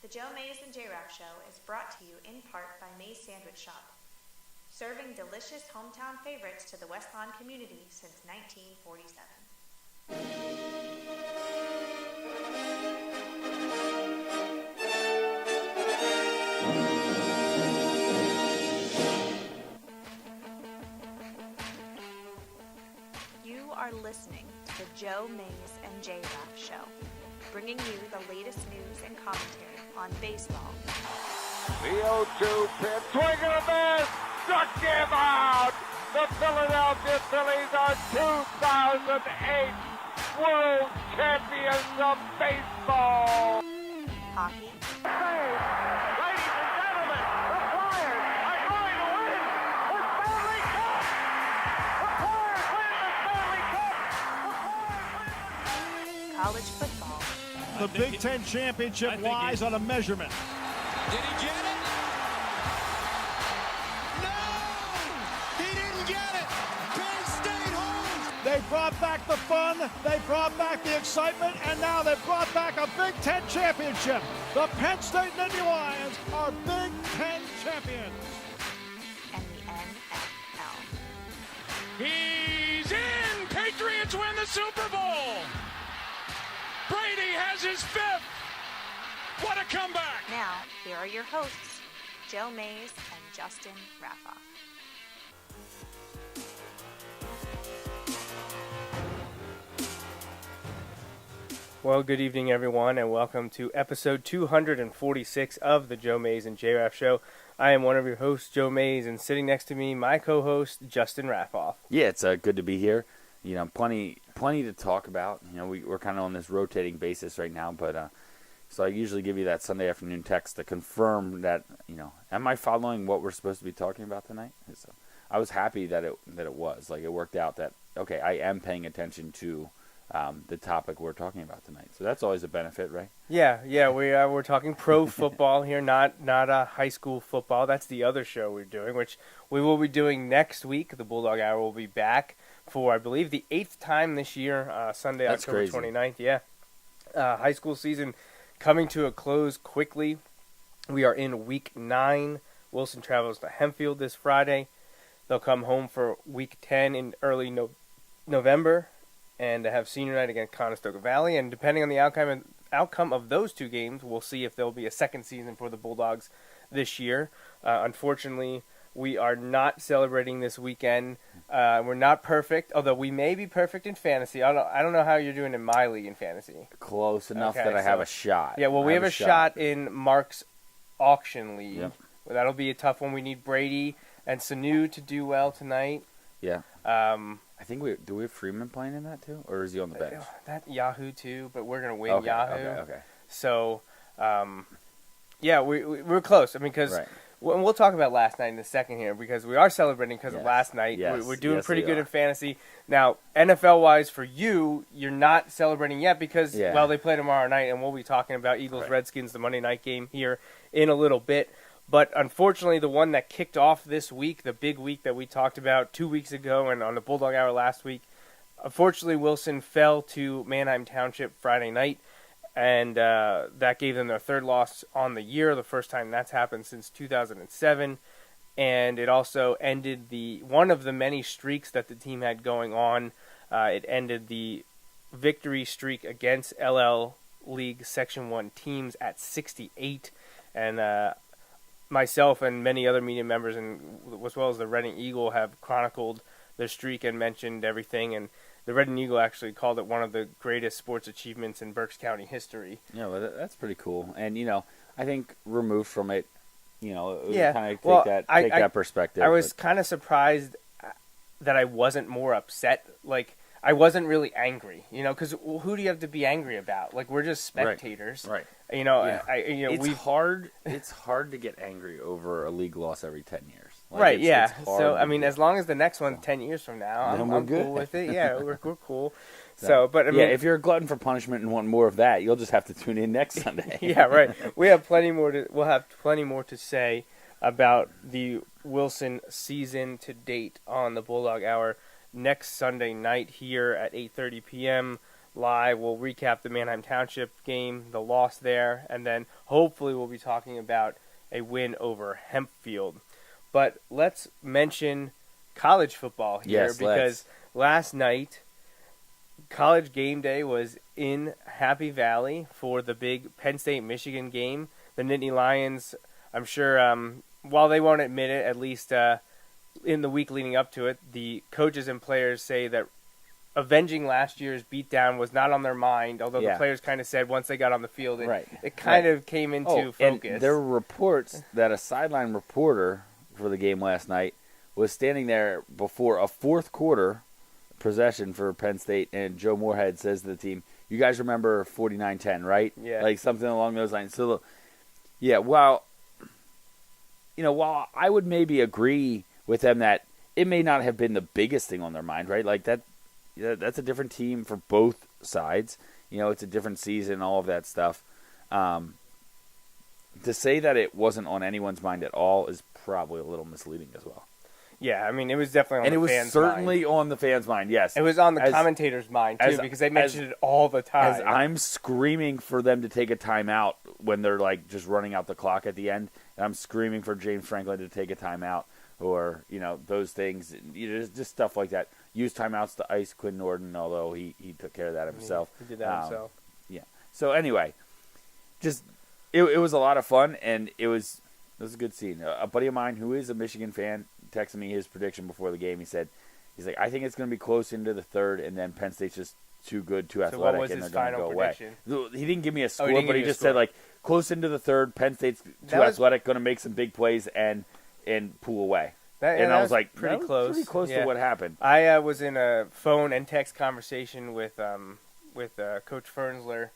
The Joe Mays and J-Raff Show is brought to you in part by Mays Sandwich Shop, serving delicious hometown favorites to the West Lawn community since 1947. You are listening to the Joe Mays and J-Raff Show, bringing you the latest news and commentary on baseball. The 0-2 pitch, swing and a miss, struck him out! The Philadelphia Phillies are 2008 World Champions of Baseball! Hockey. Ladies and gentlemen, the Flyers are going to win the Stanley Cup! The Flyers win the Stanley Cup! College football. The Big Ten championship lies on a measurement. Did he get it? No! He didn't get it! Penn State holds! They brought back the fun, they brought back the excitement, and now they've brought back a Big Ten championship. The Penn State Nittany Lions are Big Ten champions. And the NFL. He's in! Patriots win the Super Bowl! Brady has his fifth! What a comeback! Now, here are your hosts, Joe Mays and Justin Raffoff. Well, good evening, everyone, and welcome to episode 246 of the Joe Mays and J-Raff Show. I am one of your hosts, Joe Mays, and sitting next to me, my co-host, Justin Raffoff. Yeah, it's good to be here. You know, plenty to talk about. You know, we're kind of on this rotating basis right now, but so I usually give you that Sunday afternoon text to confirm that, you know, am I following what we're supposed to be talking about tonight? So I was happy that it was. Like, it worked out that, okay, I am paying attention to the topic we're talking about tonight. So that's always a benefit, right? Yeah, we're talking pro football here, not high school football. That's the other show we're doing, which we will be doing next week. The Bulldog Hour will be back for, I believe, the 8th time this year, Sunday, That's October crazy. 29th. Yeah, high school season coming to a close quickly. We are in week 9. Wilson travels to Hempfield this Friday. They'll come home for week 10 in early November and have senior night against Conestoga Valley. And depending on the outcome of those two games, we'll see if there'll be a second season for the Bulldogs this year. Unfortunately, we are not celebrating this weekend. We're not perfect, although we may be perfect in fantasy. I don't know how you're doing in my league in fantasy. Close enough Okay, that I have so- a shot. Yeah, well, we have a shot in Mark's auction league. Yep. Well, that'll be a tough one. We need Brady and Sanu to do well tonight. Yeah. I think do we have Freeman playing in that too, or is he on the bench? That Yahoo too, but we're gonna win Okay, Yahoo. Okay. So, yeah, we're close. I mean, because Right. we'll talk about last night in a second here, because we are celebrating because of Yes. last night. Yes. We're doing Yes, pretty we good are. in fantasy. Now, NFL-wise for you, you're not celebrating yet because, Yeah. well, they play tomorrow night, and we'll be talking about Eagles-Redskins, the Monday night game here in a little bit. But unfortunately, the one that kicked off this week, the big week that we talked about 2 weeks ago and on the Bulldog Hour last week, unfortunately, Wilson fell to Manheim Township Friday night, and that gave them their third loss on the year, the first time that's happened since 2007. And it also ended one of the many streaks that the team had going on. It ended the victory streak against LL League Section 1 teams at 68. And myself and many other media members, and as well as the Reading Eagle, have chronicled the streak and mentioned everything. And the Reading Eagle actually called it one of the greatest sports achievements in Berks County history. Yeah, well, that's pretty cool. And, you know, I think removed from it, you know, Yeah, kind of well, take I- that perspective. I was kind of surprised that I wasn't more upset. Like, I wasn't really angry, you know, because who do you have to be angry about? Like, we're just spectators. Right. You know, Yeah. It's hard to get angry over a league loss every 10 years. Like, Right, yeah. it's hard So, to I mean, do. as long as the next one's 10 years from now, Then I'm we're good. cool with it. Yeah, we're cool. So, but I mean, yeah, if you're a glutton for punishment and want more of that, you'll just have to tune in next Sunday. yeah, right. We'll have plenty more to say about the Wilson season to date on the Bulldog Hour next Sunday night here at 8:30 p.m. live. We'll recap the Manheim Township game, the loss there, and then hopefully we'll be talking about a win over Hempfield. But let's mention college football here because last night, College Game Day was in Happy Valley for the big Penn State-Michigan game. The Nittany Lions, I'm sure, while they won't admit it, at least in the week leading up to it, the coaches and players say that avenging last year's beatdown was not on their mind, although the players kind of said once they got on the field, it kind of came into focus. And there were reports that a sideline reporter for the game last night was standing there before a fourth quarter possession for Penn State, and Joe Moorhead says to the team, "You guys remember 49-10, right?" Yeah. Like something along those lines. So, yeah, while I would maybe agree with them that it may not have been the biggest thing on their mind, right? Like that's a different team for both sides. It's a different season, all of that stuff. To say that it wasn't on anyone's mind at all is probably a little misleading as well. Yeah, I mean, it was definitely on the fans' mind. And it was certainly on the fans' mind, yes. It was on the commentators' mind, too, because they mentioned it all the time. As I'm screaming for them to take a timeout when they're, like, just running out the clock at the end, and I'm screaming for James Franklin to take a timeout or, those things, just stuff like that. Use timeouts to ice Quinn Norton, although he took care of that himself. He did that himself. Yeah. So, anyway, just it was a lot of fun, and it was a good scene. A buddy of mine who is a Michigan fan texted me his prediction before the game. He's like, I think it's going to be close into the third, and then Penn State's just too good, too athletic, and they're going to go prediction? away. He didn't give me a score, but he just said, like, close into the third, Penn State's too athletic, going to make some big plays and pull away. And I was like, pretty close. Pretty close to what happened. I was in a phone and text conversation with Coach Fernsler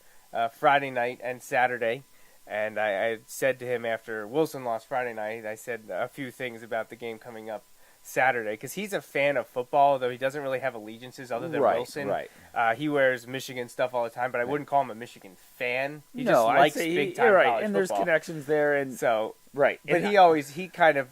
Friday night and Saturday. And I said to him after Wilson lost Friday night, I said a few things about the game coming up Saturday. Because he's a fan of football, though he doesn't really have allegiances other than Wilson. Right. He wears Michigan stuff all the time, but I wouldn't call him a Michigan fan. He just I'd likes say big-time you're right. college And football. there's connections there. And so, right. But and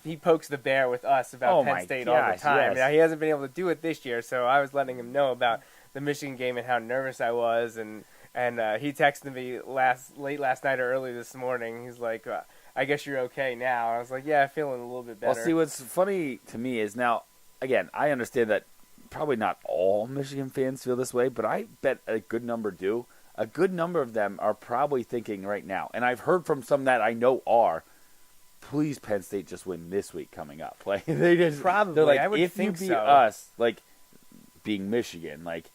he pokes the bear with us about Penn State all the time. Yes. Now, he hasn't been able to do it this year, so I was letting him know about the Michigan game and how nervous I was, and he texted me late last night or early this morning. He's like, I guess you're okay now. I was like, yeah, feeling a little bit better. Well, see, what's funny to me is now, again, I understand that probably not all Michigan fans feel this way, but I bet a good number do. A good number of them are probably thinking right now, and I've heard from some that I know are, please Penn State just win this week coming up. Like they just probably. They're like, I would if think you beat so. us, like being Michigan, like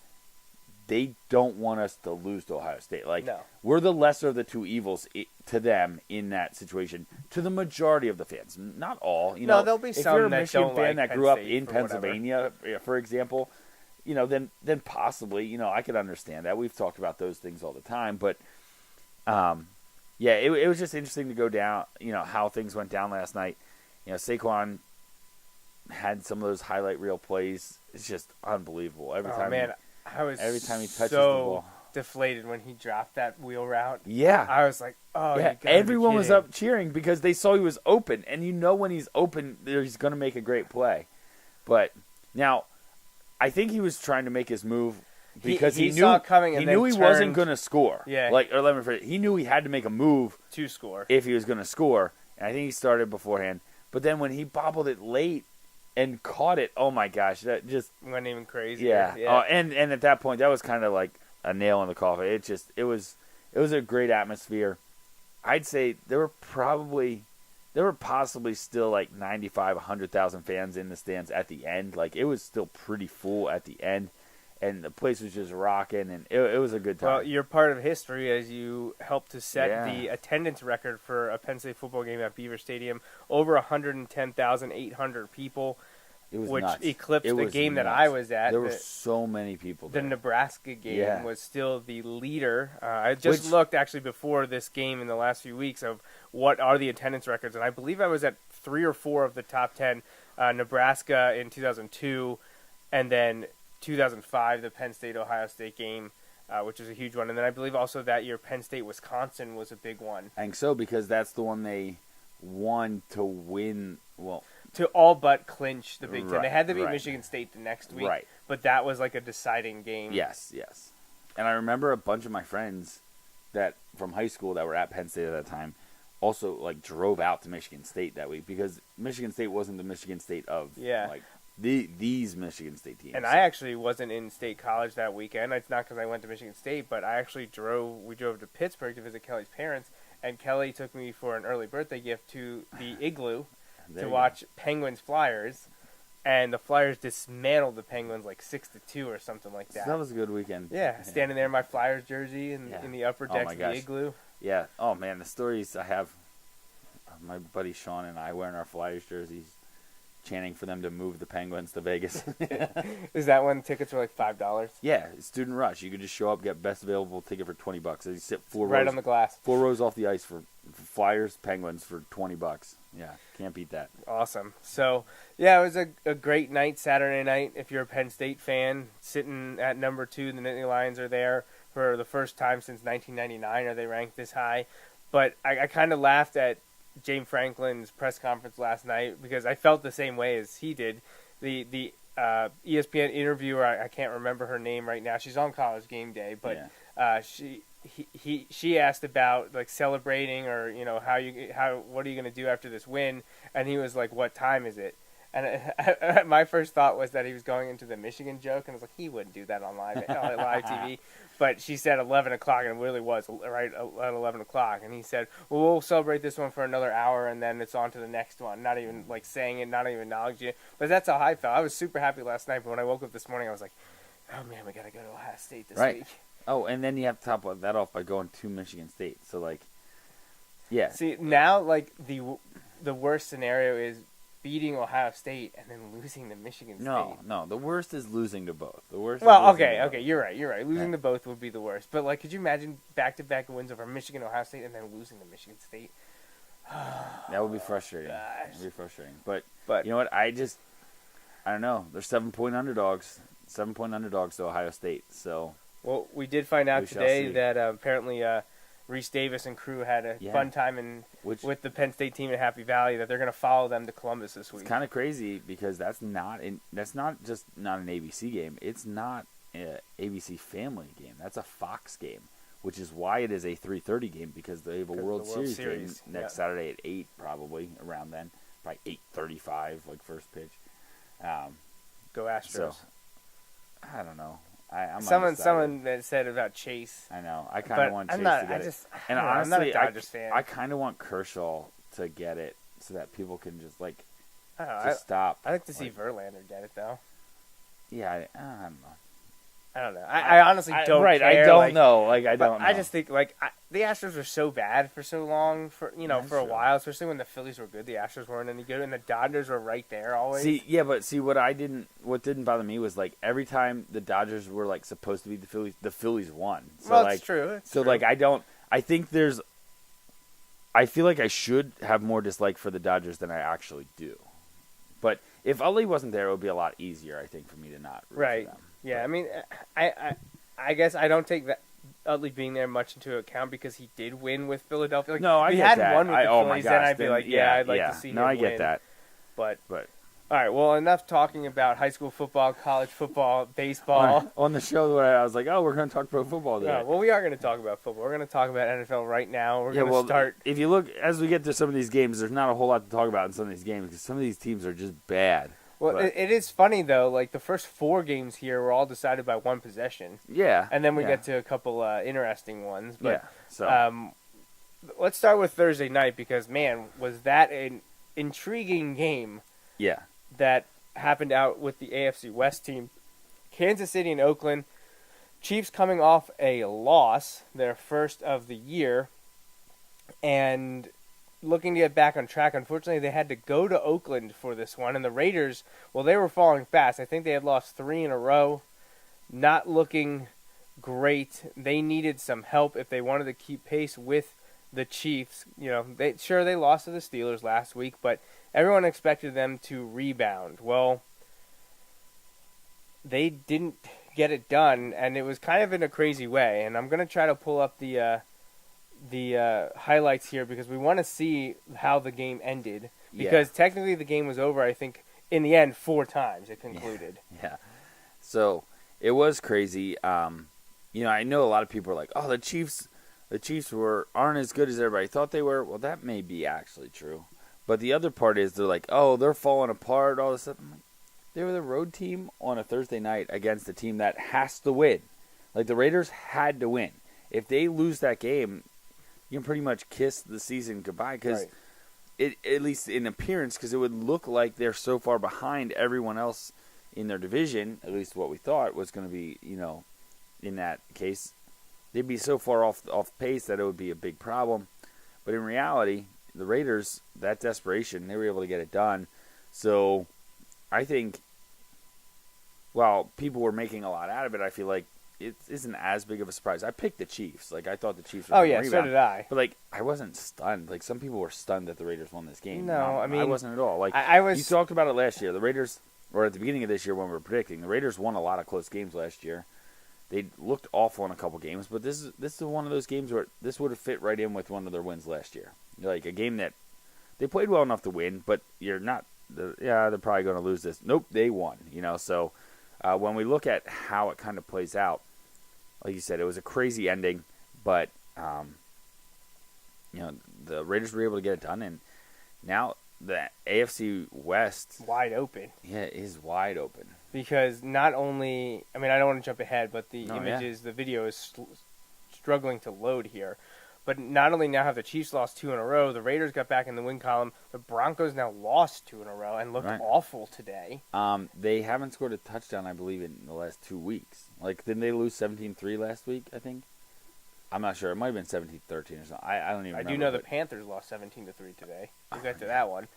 they don't want us to lose to Ohio State. Like we're the lesser of the two evils to them in that situation. To the majority of the fans, not all. There'll be some if you're a that Michigan don't fan like that grew up Penn in State Pennsylvania, for example, then possibly, I could understand that. We've talked about those things all the time, but it was just interesting to go down. How things went down last night. Saquon had some of those highlight reel plays. It's just unbelievable every time. I was every time he touches the ball. Deflated when he dropped that wheel route. Yeah. I was like, oh, yeah. Everyone was up cheering because they saw he was open. And when he's open, he's going to make a great play. But now, I think he was trying to make his move because he knew, saw it coming and he then knew he wasn't going to score. Yeah. He knew he had to make a move to score if he was going to score. And I think he started beforehand. But then when he bobbled it late and caught it, oh my gosh, that just went even crazier. Yeah. Oh, and at that point, that was kind of like a nail in the coffin. It was a great atmosphere. I'd say there were possibly still like 95, 100,000 fans in the stands at the end. Like it was still pretty full at the end, and the place was just rocking, and it was a good time. Well, you're part of history as you helped to set the attendance record for a Penn State football game at Beaver Stadium. Over 110,800 people. Which nuts. Eclipsed the game that I was at. There were so many people there. The Nebraska game was still the leader. I just looked actually before this game in the last few weeks of what are the attendance records, and I believe I was at 3 or 4 of the top 10. Nebraska in 2002, and then 2005, the Penn State-Ohio State game, which was a huge one. And then I believe also that year Penn State-Wisconsin was a big one. I think so, because that's the one they won to win, to all but clinch the Big Ten. Right, They had to beat right. Michigan State the next week, Right. but that was like a deciding game. Yes. And I remember a bunch of my friends that from high school that were at Penn State at that time also like drove out to Michigan State that week because Michigan State wasn't the Michigan State of like these Michigan State teams. And I actually wasn't in State College that weekend. It's not because I went to Michigan State, but I actually we drove to Pittsburgh to visit Kelly's parents, and Kelly took me for an early birthday gift to the Igloo to watch Penguins Flyers. And the Flyers dismantled the Penguins like 6-2 or something like that. So that was a good weekend. Yeah, standing there in my Flyers jersey in the upper decks of the Igloo. Yeah. Oh, man, the stories I have, my buddy Sean and I wearing our Flyers jerseys, chanting for them to move the Penguins to Vegas. Is that when tickets were like $5? Yeah, student rush. You could just show up, get best available ticket for $20. You sit right on the glass. 4 rows off the ice for Flyers, Penguins for $20. Yeah, can't beat that. Awesome. So, yeah, it was a great night, Saturday night. If you're a Penn State fan, sitting at number 2, the Nittany Lions are there for the first time since 1999. Are they ranked this high? But I kind of laughed at James Franklin's press conference last night because I felt the same way as he did. The ESPN interviewer, I can't remember her name right now. She's on College Game Day, but she asked about like celebrating or what are you going to do after this win, and he was like, "What time is it?" And my first thought was that he was going into the Michigan joke, and I was like, he wouldn't do that on live TV. But she said 11 o'clock, and it really was right at 11 o'clock. And he said, well, we'll celebrate this one for another hour, and then it's on to the next one. Not even like saying it, not even acknowledging it. But that's how I felt. I was super happy last night, but when I woke up this morning, I was like, oh, man, we got to go to Ohio State this week. Oh, and then you have to top that off by going to Michigan State. So, like, yeah. See, now, like, the worst scenario is beating Ohio State and then losing to Michigan State. No, the worst is losing to both. The worst. Well, okay, you're right. Losing to both would be the worst. But like, could you imagine back-to-back wins over Michigan, Ohio State, and then losing to Michigan State? That would be frustrating. Gosh. It would be frustrating. But you know what? I don't know. They're 7-point underdogs. 7-point underdogs to Ohio State. So. Well, we did find out today that apparently Reese Davis and crew had a fun time with the Penn State team in Happy Valley, that they're going to follow them to Columbus this week. It's kind of crazy because that's not just not an ABC game. It's not an ABC family game. That's a Fox game, which is why it is a 3:30 game because they have a World Series game next Saturday at 8, probably around then, probably 8:35, like first pitch. Go Astros. So, I don't know. Someone that said about Chase. I know. I kind of want Chase to get it. And honestly, I'm not a Dodgers fan. I kind of want Kershaw to get it so that people can just stop. I'd like to see Verlander get it though. Yeah, I don't know. I don't know. I honestly don't care. I don't know. I don't know. I just think the Astros were so bad for so long for a while, especially when the Phillies were good. The Astros weren't any good, and the Dodgers were right there always. What didn't bother me was like every time the Dodgers were like supposed to beat the Phillies won. So, well, it's true. I feel like I should have more dislike for the Dodgers than I actually do. But if Ali wasn't there, it would be a lot easier, I think, for me to not root for them. Yeah, I mean, I guess I don't take that Utley being there much into account because he did win with Philadelphia. Like, no, I get that. Won with the Phillies, then I'd be like, I'd like to see him win. No, I get that. But all right, well, enough talking about high school football, college football, baseball. On the show, where I was like, we're going to talk pro football today. Yeah, well, we are going to talk about football. We're going to talk about NFL right now. We're going to start. If you look, as we get to some of these games, there's not a whole lot to talk about in some of these games because some of these teams are just bad. Well, it is funny, though. Like, the first 4 games here were all decided by one possession. Yeah. And then we get to a couple interesting ones. But, So let's start with Thursday night because, man, was that an intriguing game. Yeah. That happened out with the AFC West team. Kansas City and Oakland. Chiefs coming off a loss, their first of the year. And looking to get back on track. Unfortunately, they had to go to Oakland for this one. And the Raiders, well, they were falling fast. I think they had lost 3 in a row. Not looking great. They needed some help if they wanted to keep pace with the Chiefs. They lost to the Steelers last week, but everyone expected them to rebound. Well, they didn't get it done, and it was kind of in a crazy way. And I'm going to try to pull up the highlights here because we want to see how the game ended. Because technically the game was over, I think, in the end, 4 times it concluded. Yeah. So it was crazy. I know a lot of people are like, oh, the Chiefs aren't as good as everybody thought they were. Well, that may be actually true. But the other part is they're like, oh, they're falling apart, all this stuff. I'm like, they were the road team on a Thursday night against a team that has to win. Like, the Raiders had to win. If they lose that game, you can pretty much kiss the season goodbye because at least in appearance, because it would look like they're so far behind everyone else in their division, at least what we thought was going to be, in that case, they'd be so far off pace that it would be a big problem. But in reality, the Raiders, that desperation, they were able to get it done. So I think while people were making a lot out of it, I feel like it isn't as big of a surprise. I picked the Chiefs. Like, I thought the Chiefs were going to rebound. So did I. But, like, I wasn't stunned. Like, some people were stunned that the Raiders won this game. No, I mean, I wasn't at all. Like, I was. You talked about it last year. The Raiders, or at the beginning of this year when we were predicting, the Raiders won a lot of close games last year. They looked awful in a couple games, but this is one of those games where this would have fit right in with one of their wins last year. Like, a game that they played well enough to win, but you're not. They're probably going to lose this. Nope, they won. So when we look at how it kind of plays out, like you said, it was a crazy ending, but the Raiders were able to get it done, and now the AFC West wide open. Yeah, it is wide open. Because not only, I don't want to jump ahead, but the images, the video is struggling to load here. But not only now have the Chiefs lost 2 in a row, the Raiders got back in the win column. The Broncos now lost 2 in a row and looked awful today. They haven't scored a touchdown, I believe, in the last 2 weeks. Like, didn't they lose 17-3 last week, I think? I'm not sure. It might have been 17-13 or something. I don't even remember. I do know the Panthers lost 17-3 today. We'll get to that one.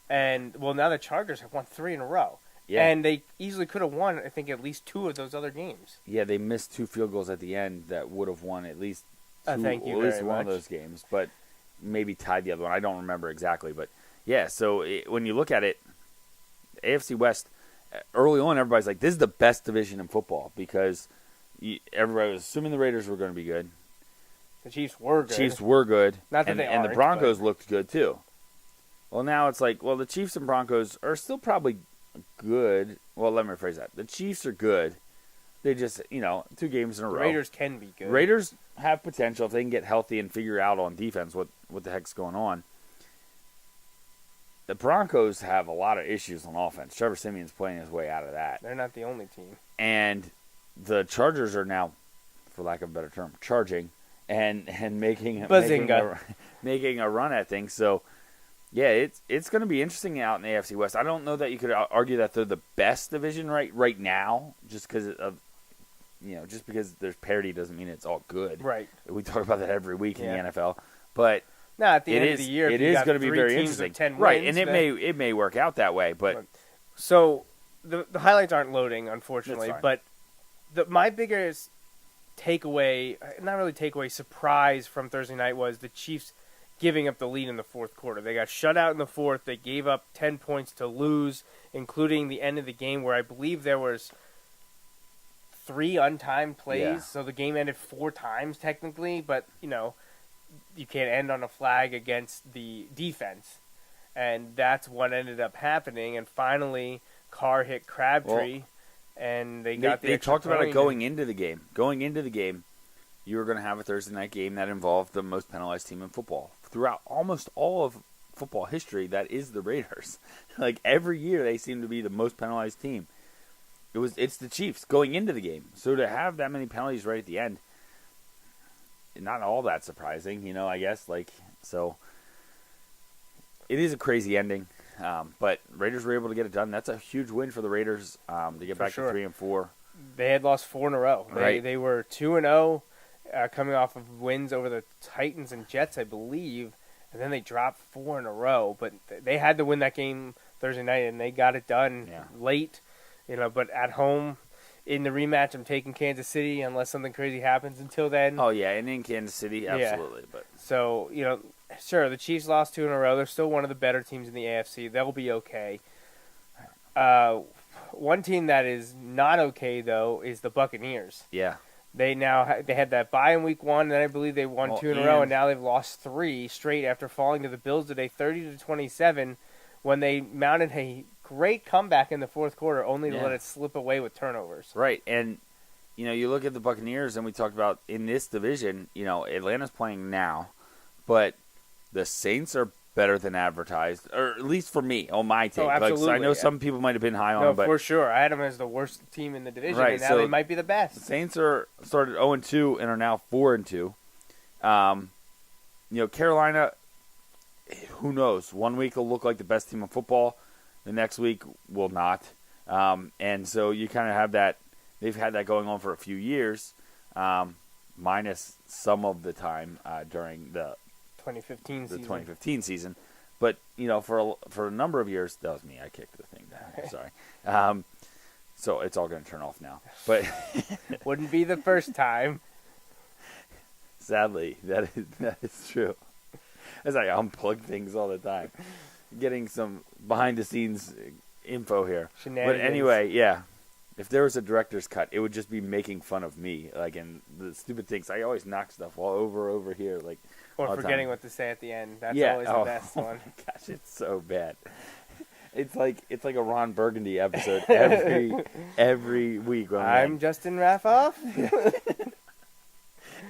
And, well, now the Chargers have won 3 in a row. Yeah. And they easily could have won, I think, at least 2 of those other games. Yeah, they missed 2 field goals at the end that would have won at least thank you at least very one much. of those games, but maybe tied the other one. I don't remember exactly, but yeah. So when you look at it, AFC West, early on, everybody's like, "This is the best division in football," because everybody was assuming the Raiders were going to be good. The Chiefs were good. Not that and, they and the aren't, Broncos but looked good too. Well, now it's like, well, the Chiefs and Broncos are still probably good. Well, let me rephrase that. The Chiefs are good. They just, 2 games in a row. Raiders can be good. Raiders have potential if they can get healthy and figure out on defense what the heck's going on. The Broncos have a lot of issues on offense. Trevor Siemian's playing his way out of that. They're not the only team. And the Chargers are now, for lack of a better term, charging and making a run at things. So, yeah, it's going to be interesting out in the AFC West. I don't know that you could argue that they're the best division right now, just because of just because there's parity doesn't mean it's all good. Right. We talk about that every week in the NFL, but at the end of the year, it is going to be very interesting. 10 right, wins, and it may work out that way, but so the highlights aren't loading, unfortunately. But my biggest takeaway, not really takeaway, surprise from Thursday night was the Chiefs giving up the lead in the fourth quarter. They got shut out in the fourth. They gave up 10 points to lose, including the end of the game where I believe there was 3 untimed plays. So the game ended 4 times technically, but you can't end on a flag against the defense. And that's what ended up happening. And finally, Carr hit Crabtree, and they got the They extra talked about point. it going into the game. Going into the game, you were going to have a Thursday night game that involved the most penalized team in football. Throughout almost all of football history, that is the Raiders. Like, every year, they seem to be the most penalized team. It's the Chiefs going into the game. So to have that many penalties right at the end, not all that surprising, I guess. So it is a crazy ending. But Raiders were able to get it done. That's a huge win for the Raiders to get back to 3-4. They had lost 4 in a row. They were 2-0, coming off of wins over the Titans and Jets, I believe, and then they dropped 4 in a row. But they had to win that game Thursday night, and they got it done late. But at home, in the rematch, I'm taking Kansas City unless something crazy happens until then. Oh, yeah, and in Kansas City, absolutely. But so, sure, the Chiefs lost 2 in a row. They're still one of the better teams in the AFC. They'll be okay. One team that is not okay, though, is the Buccaneers. Yeah. They had that bye in week 1, and then I believe they won 2 in a row, and now they've lost 3 straight after falling to the Bills today, 30-27, when they mounted a great comeback in the fourth quarter, only to let it slip away with turnovers. Right, and you look at the Buccaneers, and we talked about in this division, Atlanta's playing now, but the Saints are better than advertised, or at least for me, on my take. Absolutely. I know some people might have been high on them, but for sure. I had them as the worst team in the division, right, and now so they might be the best. The Saints started 0-2 and are now 4-2. Carolina, who knows? 1 week will look like the best team in football, the next week will not. And so you kind of have that. They've had that going on for a few years, minus some of the time during the 2015 season. But, for a number of years, that was me. I kicked the thing down. Sorry. So it's all going to turn off now. But wouldn't be the first time. Sadly, that is true. As I unplug things all the time. Getting some behind-the-scenes info here. But anyway, yeah. If there was a director's cut, it would just be making fun of me. Like, and the stupid things. I always knock stuff all over here. Like, or forgetting what to say at the end. That's always the best one. Oh my gosh, it's so bad. It's like a Ron Burgundy episode every week. I'm Justin Raffoff.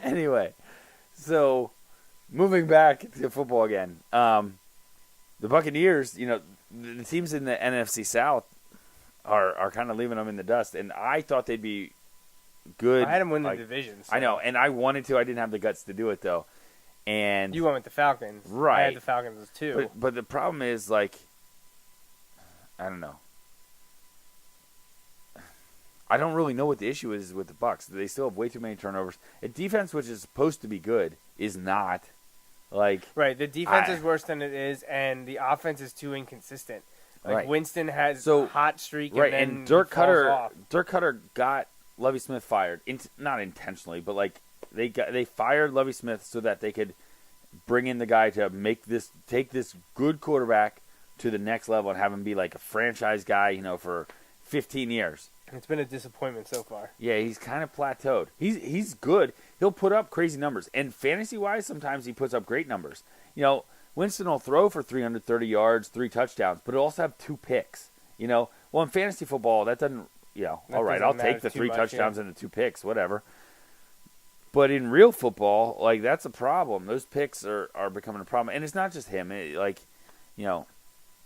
Anyway, so moving back to football again, the Buccaneers, the teams in the NFC South are kind of leaving them in the dust, and I thought they'd be good. I had them win the division. So. I know, and I wanted to. I didn't have the guts to do it though. And you went with the Falcons, right? I had the Falcons too. But the problem is, like, I don't know. I don't really know what the issue is with the Bucs. They still have way too many turnovers. A defense which is supposed to be good is not. Like, right, the defense is worse than it is, and the offense is too inconsistent. Like right. Winston has a hot streak, right? And Dirk Cutter got Lovie Smith fired, not intentionally, but like they fired Lovie Smith so that they could bring in the guy to take this good quarterback to the next level and have him be like a franchise guy, for 15 years. It's been a disappointment so far. Yeah, he's kind of plateaued. He's good. He'll put up crazy numbers, and fantasy-wise, sometimes he puts up great numbers. Winston will throw for 330 yards, 3 touchdowns, but he'll also have 2 picks. Well, in fantasy football, that doesn't, all right, I'll take the 3 touchdowns and the 2 picks, whatever. But in real football, like, that's a problem. Those picks are becoming a problem. And it's not just him. Well,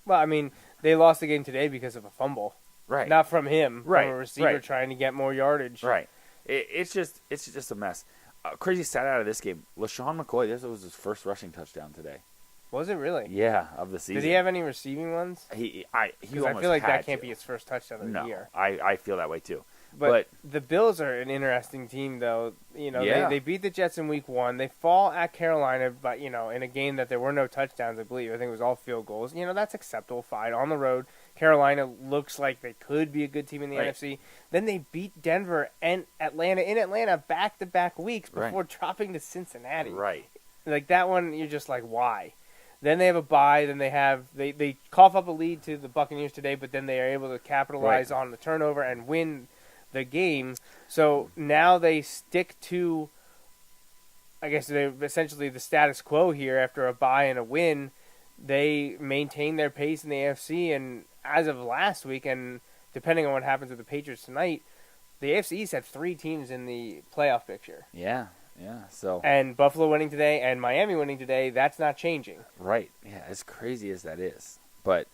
I mean, they lost the game today because of a fumble. Right. Not from him. Right. From a receiver trying to get more yardage. Right. It's just a mess. Crazy stat out of this game. LaShawn McCoy, this was his first rushing touchdown today. Was it really? Yeah, of the season. Did he have any receiving ones? He I feel like that can't be his first touchdown of the year. I feel that way too. But the Bills are an interesting team, though. They beat the Jets in Week 1. They fall at Carolina, but in a game that there were no touchdowns, I believe. I think it was all field goals. That's acceptable. Fine on the road. Carolina looks like they could be a good team in the NFC. Then they beat Denver and Atlanta in Atlanta back-to-back weeks before dropping to Cincinnati. Right. Like that one, you're just like, why? Then they have a bye. Then they cough up a lead to the Buccaneers today, but then they are able to capitalize on the turnover and win the game. So now they stick to, I guess, they're essentially the status quo here after a bye and a win. They maintain their pace in the AFC, and as of last week, and depending on what happens with the Patriots tonight, the AFC East had 3 teams in the playoff picture. Yeah. So and Buffalo winning today and Miami winning today, that's not changing. Right. Yeah, as crazy as that is. But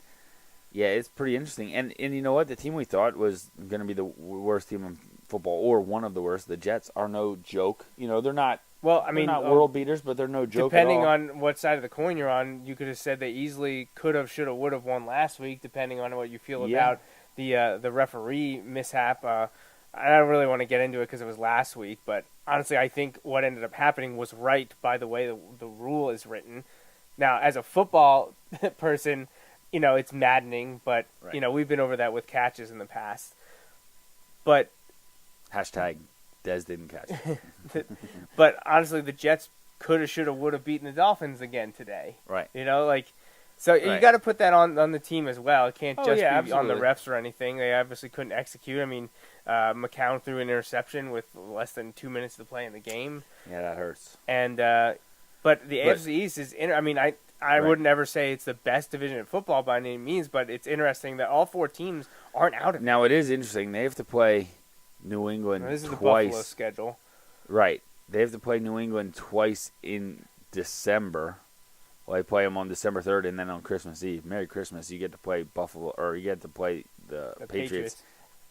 yeah, it's pretty interesting. And you know what? The team we thought was going to be the worst team in football, or one of the worst, the Jets, are no joke. They're not. Well, I mean, they're not world beaters, but they're no joke. Depending at all. on what side of the coin you're on, you could have said they easily could have, should have, would have won last week. Depending on what you feel about the referee mishap. I don't really want to get into it because it was last week, but honestly, I think what ended up happening was right by the way the rule is written. Now, as a football person, it's maddening, but we've been over that with catches in the past. But hashtag Des didn't catch it. But honestly, the Jets could have, should have, would have beaten the Dolphins again today. Right. So you got to put that on the team as well. It can't just be absolutely. on the refs or anything. They obviously couldn't execute. I mean, McCown threw an interception with less than 2 minutes to play in the game. Yeah, that hurts. And but the AFC East is I wouldn't ever say it's the best division in football by any means, but it's interesting that all 4 teams aren't out of it. Now, it is interesting. They have to play New England Now, this is the twice. Buffalo schedule. Right. They have to play New England twice in December. Well, they play them on December 3rd and then on Christmas Eve. Merry Christmas. You get to play Buffalo, or you get to play the Patriots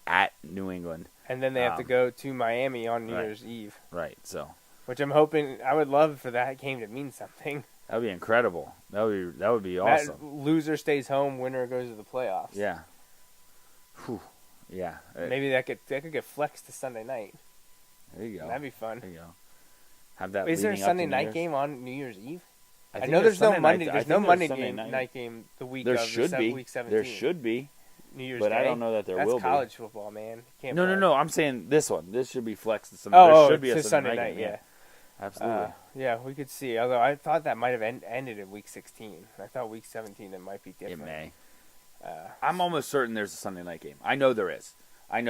at New England. And then they have to go to Miami on New Year's Eve. Right. So, which I'm hoping, I would love for that game to mean something. that would be incredible. That would be awesome. That loser stays home, winner goes to the playoffs. Yeah. Whew. Yeah. Maybe that could get flexed to Sunday night. There you go. That'd be fun. There you go. Have that. Is there a leading up Sunday to New night Year's. game on New Year's Eve? I think know there's no Sunday Monday. night- There's I no think Monday Sunday night game the week There of should be. week 17. There should be. New Year's but Day. I don't know that there That's will be. college football, man. Can't No. play. I'm saying this one. This should be flexed to Sunday. Oh, there should be it's a a Sunday Sunday night. game, Yeah. Absolutely. Yeah, we could see. Although I thought that might have ended in week 16. I thought week 17 it might be different. It may. I'm almost certain there's a Sunday night game. I know there is. I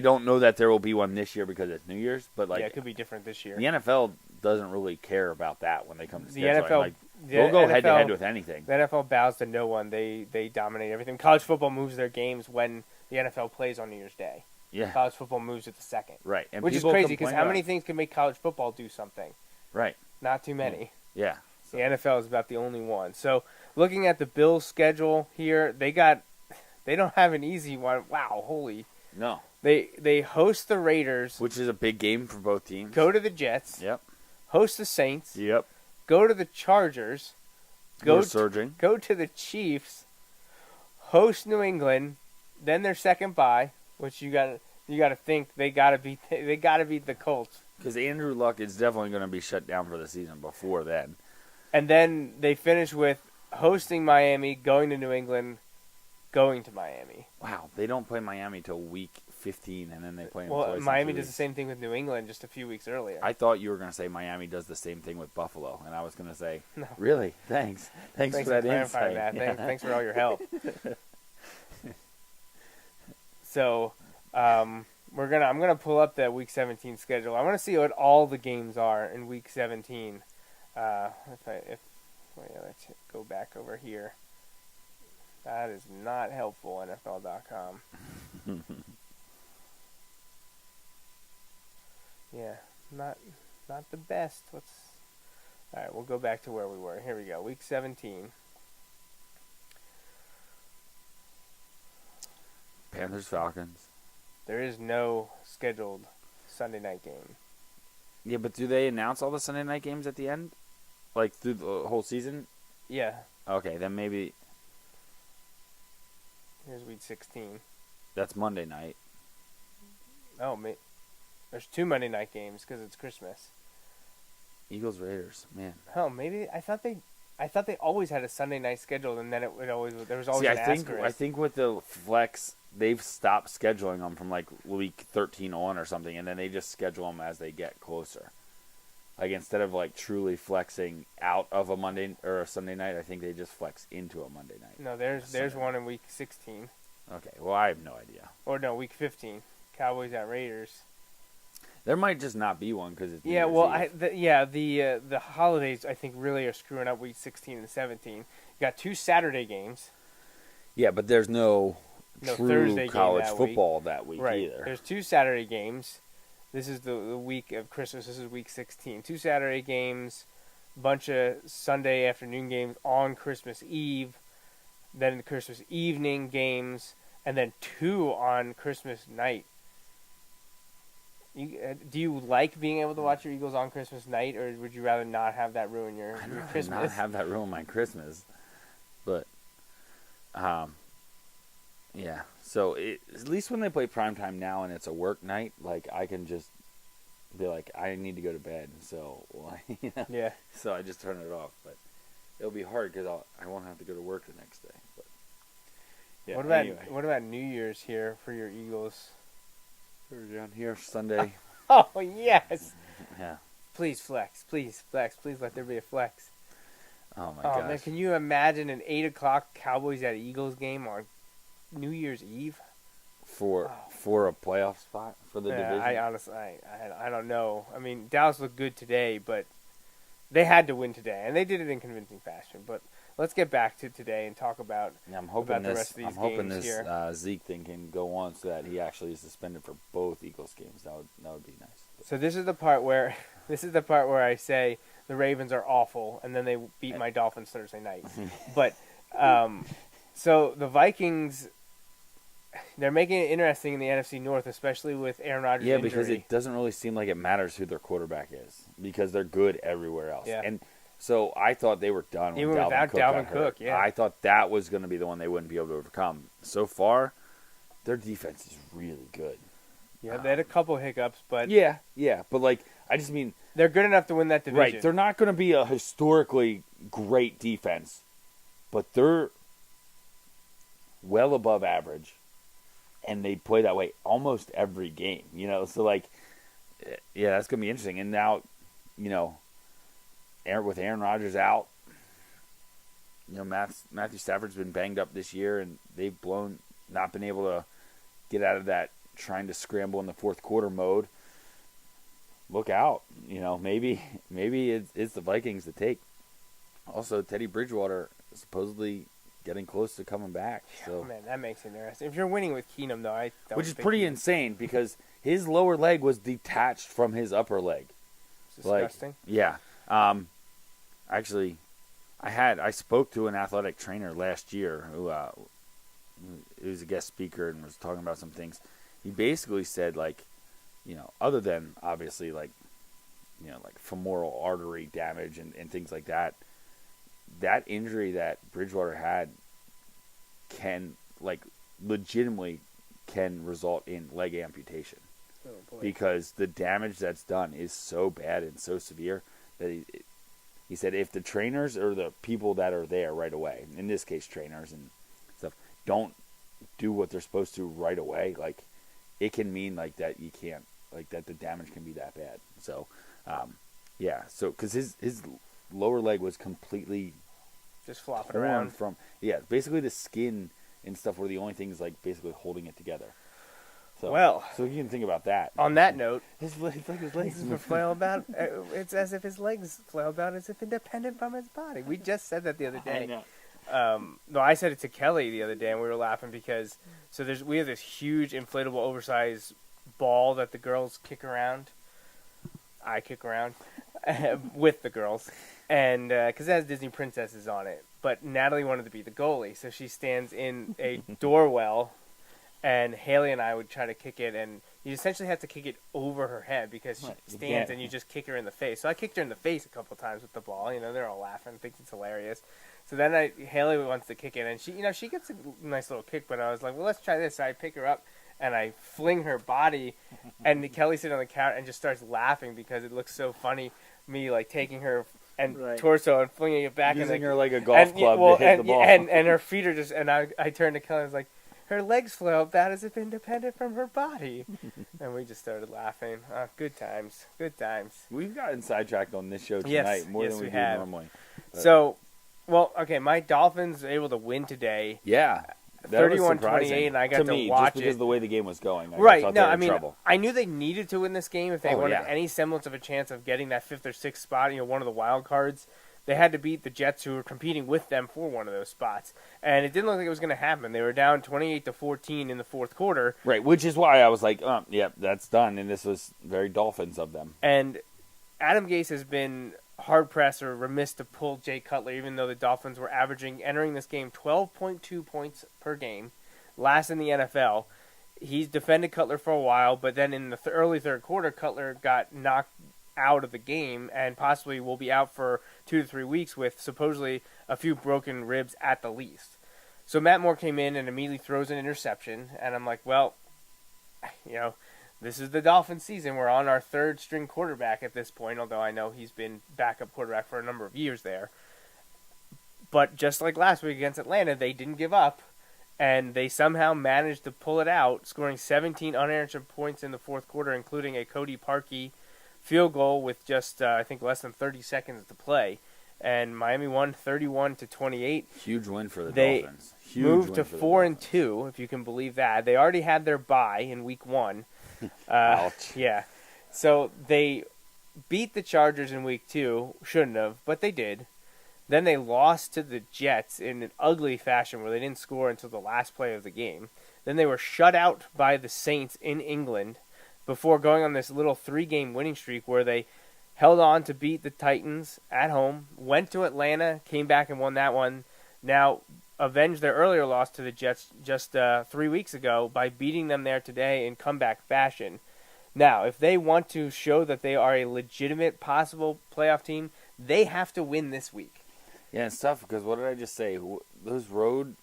don't know that there will be one this year because it's New Year's, but yeah, it could be different this year. the NFL doesn't really care about that when they come to The scheduling. NFL, Like, the they'll go head to head NFL with anything. The NFL bows to no one. They dominate everything. College football moves their games when the NFL plays on New Year's Day. Yeah. College football moves it the second. Right. And Which is people crazy because complain how about- many things can make college football do something? Right. Not too many. Yeah. The NFL is about the only one. So looking at the Bills' schedule here, they don't have an easy one. Wow, holy. No. They host the Raiders, Which is a big game for both teams. go to the Jets, Yep. host the Saints, Yep. go to the Chargers, We're surging. go to the Chiefs, host New England, then their second bye, which you got to think they got to beat the Colts. Because Andrew Luck is definitely going to be shut down for the season before then. And then they finish with hosting Miami, going to New England, going to Miami. Wow. They don't play Miami till week 15, and then they play them Well, twice in Miami 2 does the weeks. same thing with New England just a few weeks earlier. I thought you were going to say Miami does the same thing with Buffalo, and I was going to say, No. really? Thanks. Thanks for that clarifying insight. that. Yeah. Thanks for all your help. So, I'm gonna pull up that Week 17 schedule. I want to see what all the games are in Week 17. Let's go back over here. That is not helpful. NFL.com. Yeah, not the best. All right, we'll go back to where we were. Here we go. Week 17. Panthers, Falcons. There is no scheduled Sunday night game. Yeah, but do they announce all the Sunday night games at the end? Like through the whole season? Yeah, Okay, then maybe here's Week 16. that's Monday night. Oh, there's 2 Monday night games because it's Christmas. Eagles, Raiders. Man. Oh, maybe I thought they always had a Sunday night scheduled, and then there was always See, an I think asterisk. with the flex, they've stopped scheduling them from like week 13 on or something, and then they just schedule them as they get closer. Like instead of like truly flexing out of a Monday or a Sunday night, I think they just flex into a Monday night. No, there's Sunday one in Week 16, Okay, well I have no idea. or no, Week 15. Cowboys at Raiders. There might just not be one because it's New Yeah, Year's well, Eve. the holidays I think really are screwing up Week 16 and 17. You got 2 Saturday games. Yeah, but there's no true Thursday game college that week. football that week Right. either. There's 2 Saturday games. This is the week of Christmas. This is Week 16. 2 Saturday games, bunch of Sunday afternoon games on Christmas Eve, then Christmas evening games, and then 2 on Christmas night. Do you like being able to watch your Eagles on Christmas night, or would you rather not have that ruin your I'd rather Christmas? not have that ruin my Christmas, but yeah. So at least when they play primetime now and it's a work night, like I can just be like, I need to go to bed, so Yeah. So I just turn it off. But it'll be hard because I won't have to go to work the next day. But yeah. What about New Year's here for your Eagles? We're down here Sunday. Oh yes! Yeah. Please flex, please flex, please let there be a flex. Oh my Oh gosh. man, can you imagine an 8:00 Cowboys at Eagles game on New Year's Eve? For a playoff spot for the division. I honestly, I don't know. I mean, Dallas looked good today, but they had to win today, and they did it in convincing fashion. But let's get back to today and talk about, I'm hoping about the rest of these I'm hoping games this here. Zeke thing can go on so that he actually is suspended for both Eagles games. That would be nice. So this is the part where I say the Ravens are awful, and then they beat my Dolphins Thursday night. But so the Vikings, they're making it interesting in the NFC North, especially with Aaron Rodgers' Yeah, injury. because it doesn't really seem like it matters who their quarterback is because they're good everywhere else. Yeah. And so I thought they were done Even when without Dalvin Dalvin got Cook, hurt. yeah. I thought that was going to be the one they wouldn't be able to overcome. So far, their defense is really good. Yeah, they had a couple hiccups, but Yeah, but like I just mean they're good enough to win that division. right, they're not going to be a historically great defense, but they're well above average, and they play that way almost every game. So like, yeah, that's going to be interesting. And now, with Aaron Rodgers out, Matthew Stafford's been banged up this year, and they've not been able to get out of that trying to scramble in the fourth quarter mode. Look out, maybe it's the Vikings to take. Also, Teddy Bridgewater is supposedly getting close to coming back. So, Oh, man, that makes it interesting. If you're winning with Keenum, though, I don't which is think pretty insane because his lower leg was detached from his upper leg. It's disgusting. Yeah. Actually, I spoke to an athletic trainer last year who was a guest speaker and was talking about some things. He basically said, like, other than obviously like femoral artery damage and things like that, that injury that Bridgewater had can legitimately can result in leg amputation. Oh, boy. Because the damage that's done is so bad and so severe that he said if the trainers or the people that are there right away, in this case trainers and stuff, don't do what they're supposed to right away, like it can mean like that you can't, like that the damage can be that bad. So, yeah, so because his lower leg was completely Just flopping torn around. from, basically the skin and stuff were the only things like basically holding it together. So, so you can think about that. On that note, His legs flail about. It's as if his legs flail about as if independent from his body. We just said that the other day. No, I said it to Kelly the other day, and we were laughing because we have this huge inflatable, oversized ball that the girls kick around. I kick around with the girls, and because it has Disney princesses on it. But Natalie wanted to be the goalie, so she stands in a doorwell. And Haley and I would try to kick it, and you essentially have to kick it over her head because she stands and you just kick her in the face. So I kicked her in the face a couple times with the ball. They're all laughing, think it's hilarious. So then Haley wants to kick it, and she gets a nice little kick. But I was like, well, let's try this. So I pick her up and I fling her body, and Kelly sits on the couch and just starts laughing because it looks so funny. Me like taking her and torso and flinging it back, using and her like a golf club to hit the ball, and her feet are just. And I turned to Kelly and was like, her legs flail about as if independent from her body. And we just started laughing. Good times. Good times. We've gotten sidetracked on this show tonight more than we do normally. But. So, okay, my Dolphins were able to win today. Yeah. 31-28, and I got to watch just because of the way the game was going. Right. Thought No, they were I in mean, trouble. I knew they needed to win this game if they wanted yeah. any semblance of a chance of getting that 5th or 6th spot, one of the wild cards. They had to beat the Jets, who were competing with them for one of those spots. And it didn't look like it was going to happen. They were down 28-14 in the fourth quarter. Right, which is why I was like, that's done. And this was very Dolphins of them. And Adam Gase has been hard-pressed or remiss to pull Jay Cutler, even though the Dolphins were entering this game, 12.2 points per game, last in the NFL. He's defended Cutler for a while, but then in the early third quarter, Cutler got knocked out of the game and possibly will be out for 2 to 3 weeks with supposedly a few broken ribs at the least. So Matt Moore came in and immediately throws an interception, and I'm like, well, this is the Dolphins season. We're on our third string quarterback at this point, although I know he's been backup quarterback for a number of years there. But just like last week against Atlanta, they didn't give up, and they somehow managed to pull it out, scoring 17 unanswered points in the fourth quarter, including a Cody Parkey field goal with just, I think, less than 30 seconds to play. And Miami won 31-28. Huge win for the Dolphins. They moved to 4-2, if you can believe that. They already had their bye in week 1. Ouch. Yeah. So they beat the Chargers in week 2. Shouldn't have, but they did. Then they lost to the Jets in an ugly fashion where they didn't score until the last play of the game. Then they were shut out by the Saints in England before going on this little 3-game winning streak where they held on to beat the Titans at home, went to Atlanta, came back and won that one. Now avenged their earlier loss to the Jets just 3 weeks ago by beating them there today in comeback fashion. Now, if they want to show that they are a legitimate possible playoff team, they have to win this week. Yeah, it's tough because what did I just say? Those road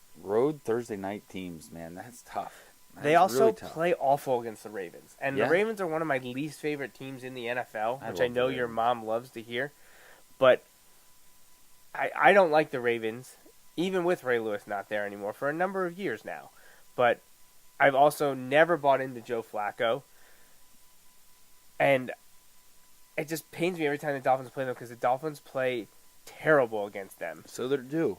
Thursday night teams, man, that's tough. They also really tough. play awful against the Ravens. And Yeah. the Ravens are one of my least favorite teams in the NFL, which I love know the your Ravens. mom loves to hear. But I don't like the Ravens, even with Ray Lewis not there anymore, for a number of years now. But I've also never bought into Joe Flacco. And it just pains me every time the Dolphins play them because the Dolphins play terrible against them. So they're due.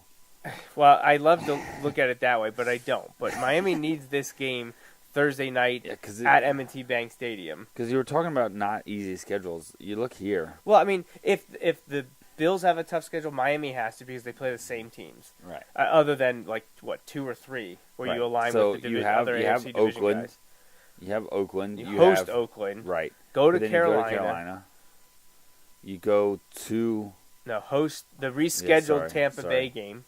Well, I love to look at it that way, but I don't. But Miami needs this game Thursday night at M&T Bank Stadium. Because you were talking about not easy schedules. You look here. Well, I mean, if the Bills have a tough schedule, Miami has to because they play the same teams. Right. Other than, 2 or 3 where Right. you align So with the you have other AFC division Oakland. guys. You have Oakland. You have, host Oakland. Right. Go to But then Carolina. You go to Carolina. You go to... No, host the rescheduled Tampa sorry. Bay game.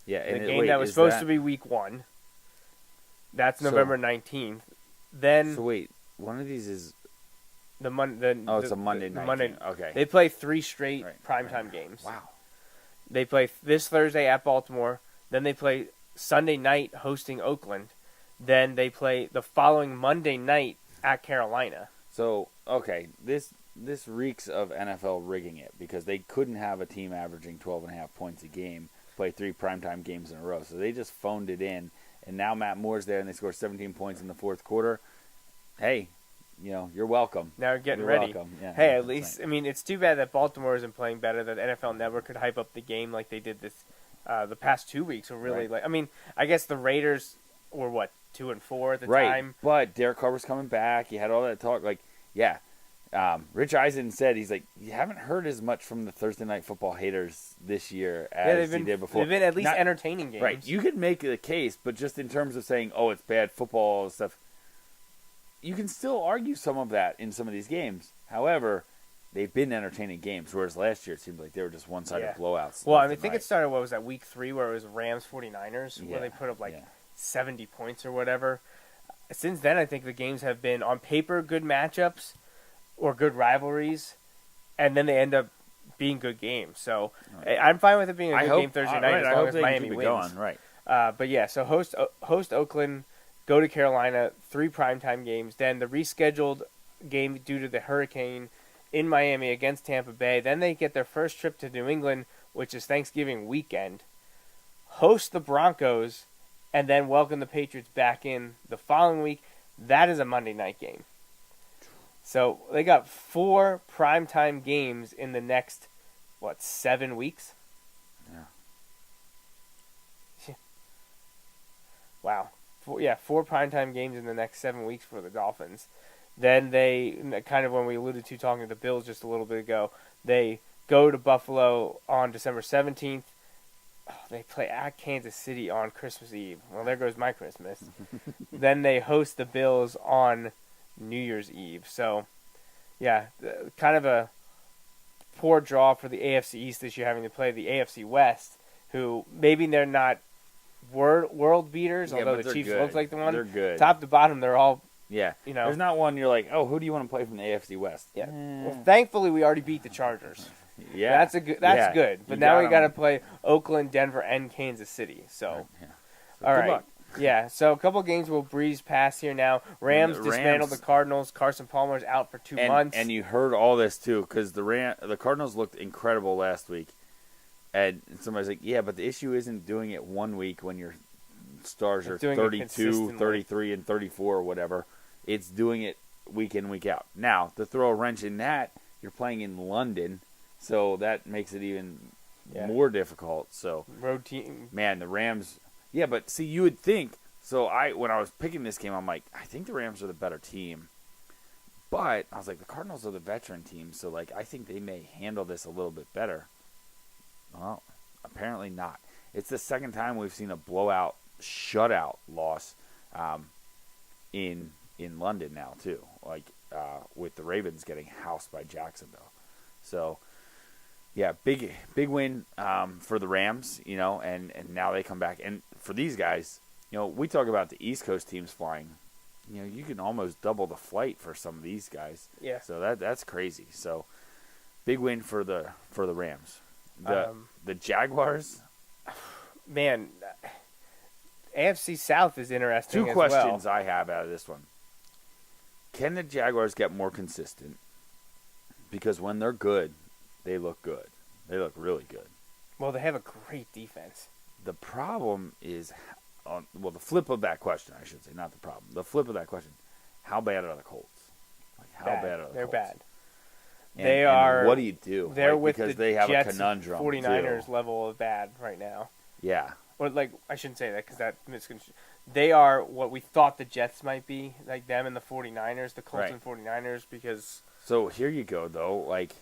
Yeah, The and game that was supposed to be week 1. That's November 19th. Then So wait, one of these is... it's a Monday night game. Okay. They play 3 straight Right. primetime games. Wow. They play this Thursday at Baltimore. Then they play Sunday night hosting Oakland. Then they play the following Monday night at Carolina. So, okay, this reeks of NFL rigging it because they couldn't have a team averaging 12.5 points a game play 3 primetime games in a row. So they just phoned it in, and now Matt Moore's there, and they score 17 points in the fourth quarter. Hey, you're welcome. Now you're getting You're ready. welcome. Yeah, hey, yeah, at least, right. I mean, it's too bad that Baltimore isn't playing better, that NFL Network could hype up the game like they did this the past 2 weeks. Were really Right. I mean, I guess the Raiders were, 2-4 at the Right, time. but Derek Carr was coming back. You had all that talk. Rich Eisen said, he's like, you haven't heard as much from the Thursday Night Football haters this year as you did before. They've been at least entertaining games. Right, you could make the case, but just in terms of saying, oh, it's bad football and stuff, you can still argue some of that in some of these games. However, they've been entertaining games, whereas last year it seemed like they were just one-sided blowouts. Well, I think it started, week 3, where it was Rams 49ers, where Yeah, they put up 70 70 points or whatever. Since then, I think the games have been, on paper, good matchups or good rivalries, and then they end up being good games. So I'm fine with it being a good game Thursday night as long as Miami wins. Going, right. But yeah, so host Oakland, go to Carolina, 3 primetime games, then the rescheduled game due to the hurricane in Miami against Tampa Bay. Then they get their first trip to New England, which is Thanksgiving weekend, host the Broncos, and then welcome the Patriots back in the following week. That is a Monday night game. So they got 4 primetime games in the next, 7 weeks? Yeah. Wow. 4 primetime games in the next 7 weeks for the Dolphins. Then they, kind of when we alluded to talking to the Bills just a little bit ago, they go to Buffalo on December 17th. They play at Kansas City on Christmas Eve. Well, there goes my Christmas. Then they host the Bills on New Year's Eve. So, yeah, kind of a poor draw for the AFC East this year, having to play the AFC West, who maybe they're not world beaters, although the Chiefs look like the one. They're good. Top to bottom, they're all, Yeah. you know. There's not one you're like, oh, who do you want to play from the AFC West? Yeah. Well, thankfully, we already beat the Chargers. Yeah. That's good. But You now we got got to 'em. play Oakland, Denver, and Kansas City. So, Yeah. all good right. luck. Yeah, so a couple games we'll breeze past here now. Rams the dismantled the Rams- Cardinals. Carson Palmer's out for 2 months. And you heard all this too, because the Cardinals looked incredible last week, and somebody's like, yeah, but the issue isn't doing it 1 week when your stars are Doing it 32, consistently. 33, and 34 or whatever. It's doing it week in, week out. Now, to throw a wrench in that, you're playing in London, so that makes it even more difficult. So Road team. man, the Rams. Yeah, but see, you would think. So when I was picking this game, I'm like, I think the Rams are the better team. But I was like, the Cardinals are the veteran team, so like I think they may handle this a little bit better. Well, apparently not. It's the second time we've seen a blowout, shutout loss in London now too. Like with the Ravens getting housed by Jacksonville. So yeah, big win for the Rams. And now they come back. And for these guys, we talk about the East Coast teams flying. You can almost double the flight for some of these guys. Yeah. So that's crazy. So big win for the Rams. The Jaguars. Man, AFC South is interesting. Two as questions well. I have out of this one. Can the Jaguars get more consistent? Because when they're good, they look good. They look really good. Well, they have a great defense. The problem is, the flip of that question, I should say, not the problem. The flip of that question, how bad are the Colts? Like, how bad are the They're Colts? bad. They are. What do you do? They're like, with because the they have Jets a conundrum. 49ers too. level of bad right now. Yeah. Or I shouldn't say that because that misconstrued. They are what we thought the Jets might be, like them and the 49ers, the Colts Right. and 49ers, because. So here you go, though. Like,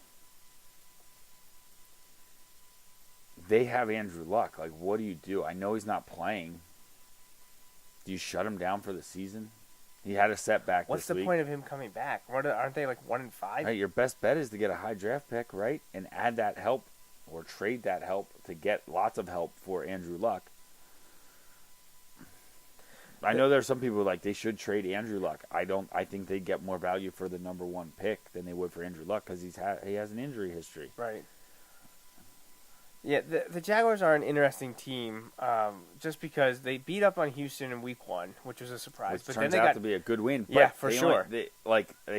they have Andrew Luck. Like, what do you do? I know he's not playing. Do you shut him down for the season? He had a setback What's this the week. point of him coming back? Aren't they like 1-5? Right, your best bet is to get a high draft pick, right? And add that help or trade that help to get lots of help for Andrew Luck. I know there's some people who like they should trade Andrew Luck. I don't. I think they get more value for the number 1 pick than they would for Andrew Luck because he has an injury history. Right. Yeah, the Jaguars are an interesting team, just because they beat up on Houston in Week 1, which was a surprise. Which but turns then they out got to be a good win. But Yeah, for they sure. They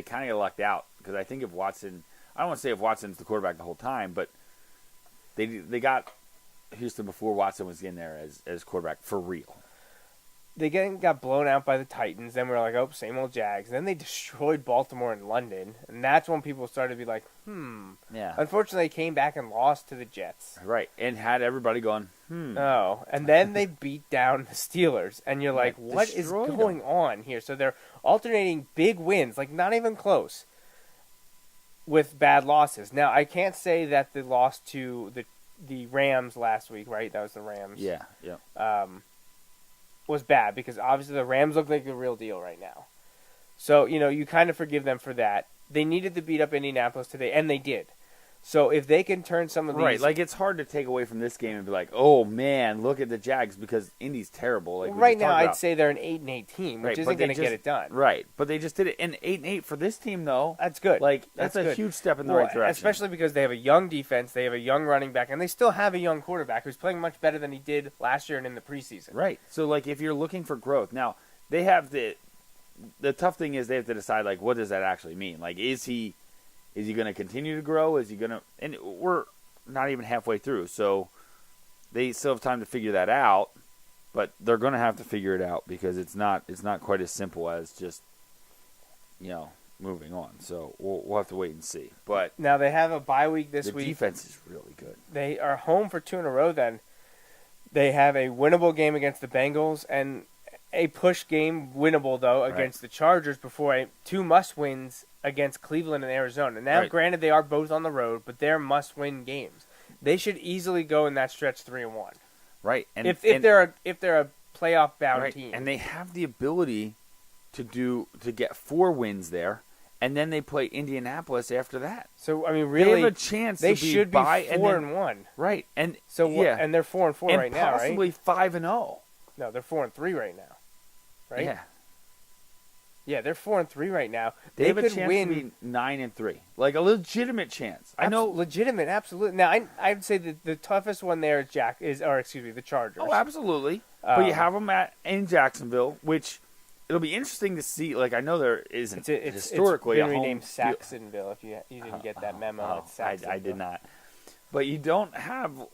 kind of get lucked out because I think if Watson, I don't want to say if Watson's the quarterback the whole time, but they got Houston before Watson was in there as quarterback for real. They got blown out by the Titans. Then we were like, oh, same old Jags. Then they destroyed Baltimore in London, and that's when people started to be like, Yeah. Unfortunately, they came back and lost to the Jets. Right, and had everybody going, Oh, and then they beat down the Steelers, and you're like, what is destroyed going on here? So they're alternating big wins, like not even close, with bad losses. Now, I can't say that the loss to the Rams last week, right? That was the Rams. Yeah, yeah. Was bad because obviously the Rams look like the real deal right now. So, you kind of forgive them for that. They needed to beat up Indianapolis today, and they did. So if they can turn some of these... Right, like it's hard to take away from this game and be like, oh man, look at the Jags because Indy's terrible. Like right now, I'd say they're an 8-8 team, which isn't going to get it done. Right, but they just did it. And 8-8 for this team, though. That's good. Like, that's a good. huge step in the right direction. Especially because they have a young defense, they have a young running back, and they still have a young quarterback who's playing much better than he did last year and in the preseason. Right. So, like, if you're looking for growth, now, they have the tough thing is they have to decide, like, what does that actually mean? Like, is he going to continue to grow? Is he going to – and we're not even halfway through, so they still have time to figure that out, but they're going to have to figure it out because it's not quite as simple as just, moving on. So we'll have to wait and see. But now they have a bye week this week. The defense is really good. They are home for 2 in a row then. They have a winnable game against the Bengals and a push game, winnable though, against the Chargers before 2 must-wins against Cleveland and Arizona. Now, granted, they are both on the road, but they're must-win games. They should easily go in that stretch 3-1. Right, and if they're a playoff-bound team, and they have the ability to get 4 wins there, and then they play Indianapolis after that. So I mean, really, they have a chance. They to be should be 4-1, right? And so and they're 4-4 right now, right? Possibly 5-0. No, they're 4-3 right now, right? Yeah. Yeah, they're 4-3 right now. They have a could chance win to be 9-3, like a legitimate chance. I know, legitimate, absolutely. Now, I'd say that the toughest one there is the Chargers. Oh, absolutely. But you have them in Jacksonville, which it'll be interesting to see. Like I know there isn't historically it's been a home renamed Saxonville. If you didn't get that memo, it's Saxonville. I did not. But you don't have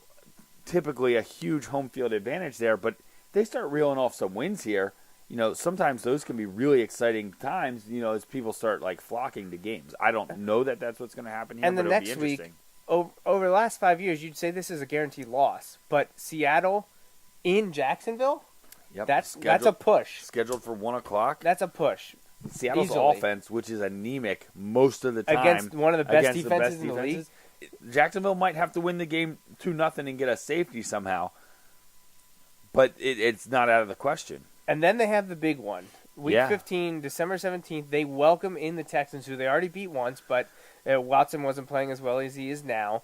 typically a huge home field advantage there. But they start reeling off some wins here. Sometimes those can be really exciting times, as people start, like, flocking to games. I don't know that that's what's going to happen here, and but the it'll be next interesting. week, over the last 5 years, you'd say this is a guaranteed loss. But Seattle in Jacksonville, Yep. that's a push. Scheduled for 1 o'clock. That's a push. Seattle's Easily. offense, which is anemic most of the time, Against one of the best against defenses in the league. Jacksonville might have to win the game 2-0 and get a safety somehow, but it's not out of the question. And then they have the big one. Week Yeah. 15, December 17th, they welcome in the Texans, who they already beat once, but Watson wasn't playing as well as he is now.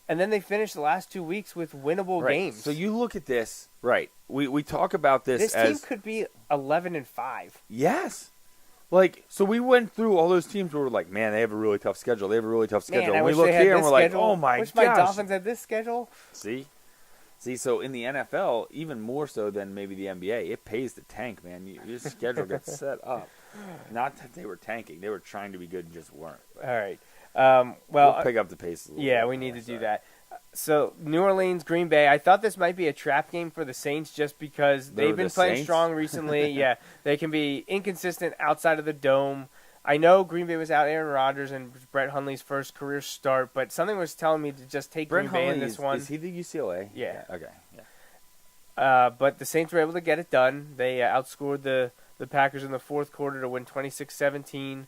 And then they finish the last 2 weeks with winnable games. So you look at this, right? We talk about This team as could be 11-5. yes. Like, so we went through all those teams where we're like, man, they have a really tough schedule. They have a really tough schedule. Man, I And we wish look they had here and this we're like, schedule. oh my Wish gosh. my Dolphins had this schedule. See, so in the NFL, even more so than maybe the NBA, it pays to tank, man. Your schedule gets set up. Not that they were tanking; they were trying to be good and just weren't. All right. We'll pick up the pace a little Yeah, bit. we need to do Sorry. that. So, New Orleans, Green Bay. I thought this might be a trap game for the Saints just because They're they've been the playing Saints? strong recently. Yeah, they can be inconsistent outside of the dome. I know Green Bay was out Aaron Rodgers and Brett Hundley's first career start, but something was telling me to just take Brent Green Bay in Hundley, this one. is he the UCLA? Yeah. Okay. Yeah. But the Saints were able to get it done. They outscored the Packers in the fourth quarter to win 26-17.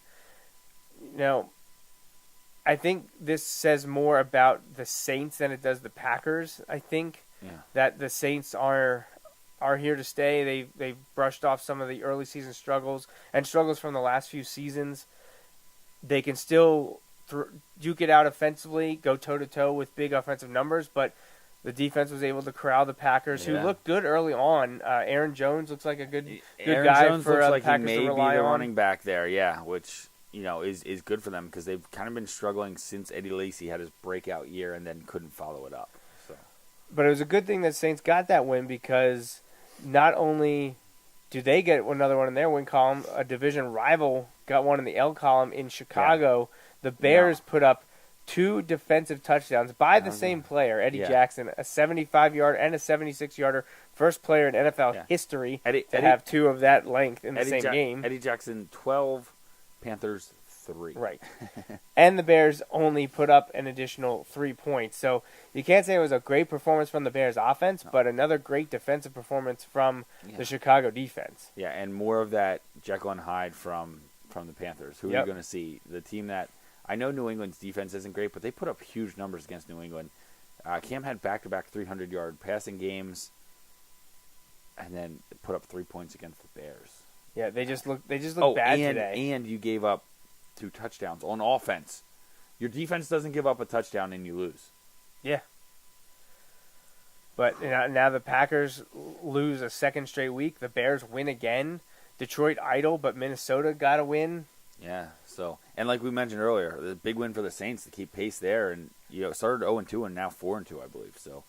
Now, I think this says more about the Saints than it does the Packers. I think that the Saints are here to stay. They've brushed off some of the early season struggles from the last few seasons. They can still duke it out offensively, go toe-to-toe with big offensive numbers, but the defense was able to corral the Packers, who looked good early on. Aaron Jones looks like a good Aaron guy Jones for looks the like Packers he may to be rely the on. running back there, which is good for them because they've kind of been struggling since Eddie Lacy had his breakout year and then couldn't follow it up. So, but it was a good thing that Saints got that win because not only do they get another one in their win column, a division rival got one in the L column in Chicago. The Bears put up 2 defensive touchdowns by the same player, Eddie Jackson, a 75-yard and a 76-yarder, first player in NFL history to have 2 of that length in the same game. Eddie Jackson, 12, Panthers, 3. Right. And the Bears only put up an additional 3 points. So you can't say it was a great performance from the Bears offense, but another great defensive performance from the Chicago defense. Yeah, and more of that Jekyll and Hyde from the Panthers. Who are you going to see? The team that I know New England's defense isn't great, but they put up huge numbers against New England. Cam had back-to-back 300-yard passing games, and then put up 3 points against the Bears. Yeah, they just look bad today. And you gave up 2 touchdowns on offense. Your defense doesn't give up a touchdown and you lose. Yeah. But now the Packers lose a second straight week. The Bears win again. Detroit idle, but Minnesota got a win. Yeah. So, and like we mentioned earlier, the big win for the Saints to keep pace there, and started 0-2 and now 4-2, I believe. So,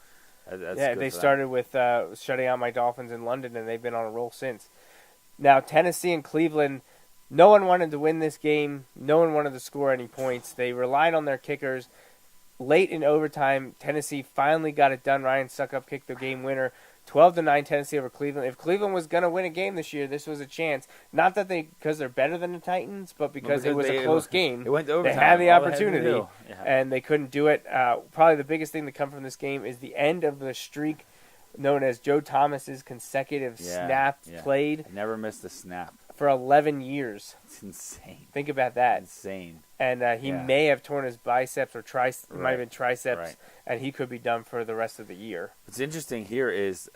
that's good they for started with shutting out my Dolphins in London, and they've been on a roll since. Now Tennessee and Cleveland, no one wanted to win this game. No one wanted to score any points. They relied on their kickers. Late in overtime, Tennessee finally got it done. Ryan Suckup kicked the game winner. 12-9 Tennessee over Cleveland. If Cleveland was going to win a game this year, this was a chance. Not that because they're better than the Titans, but because it was a close game. It went to overtime. They had the All they had to opportunity, do. and they couldn't do it. Probably the biggest thing to come from this game is the end of the streak known as Joe Thomas's consecutive snaps played. Never missed a snap. For 11 years. It's insane. Think about that. Insane. And he may have torn his biceps or might have been triceps, Right. and he could be done for the rest of the year. What's interesting here is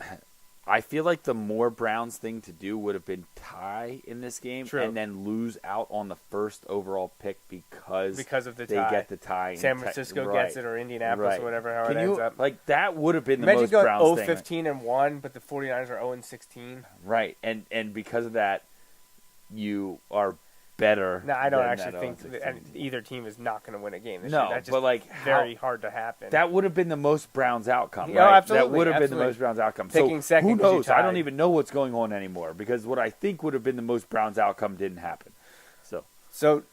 I feel like the more Browns thing to do would have been tie in this game and then lose out on the first overall pick because of the they tie. get the tie. San Francisco gets it or Indianapolis or whatever, how it ends up. Like, that would have been the Imagine most going Browns 0-15-1, but the 49ers are 0-16. Right, and because of that, you are better. No, I don't than actually that think 0-16 that either team is not going to win a game this No, year. That's just but, like, very hard to happen. That would have been the most Browns outcome, Yeah, right? absolutely, That would have been the absolutely. most Browns outcome. Picking so second who 'cause you knows? I don't tied. even know what's going on anymore because what I think would have been the most Browns outcome didn't happen. So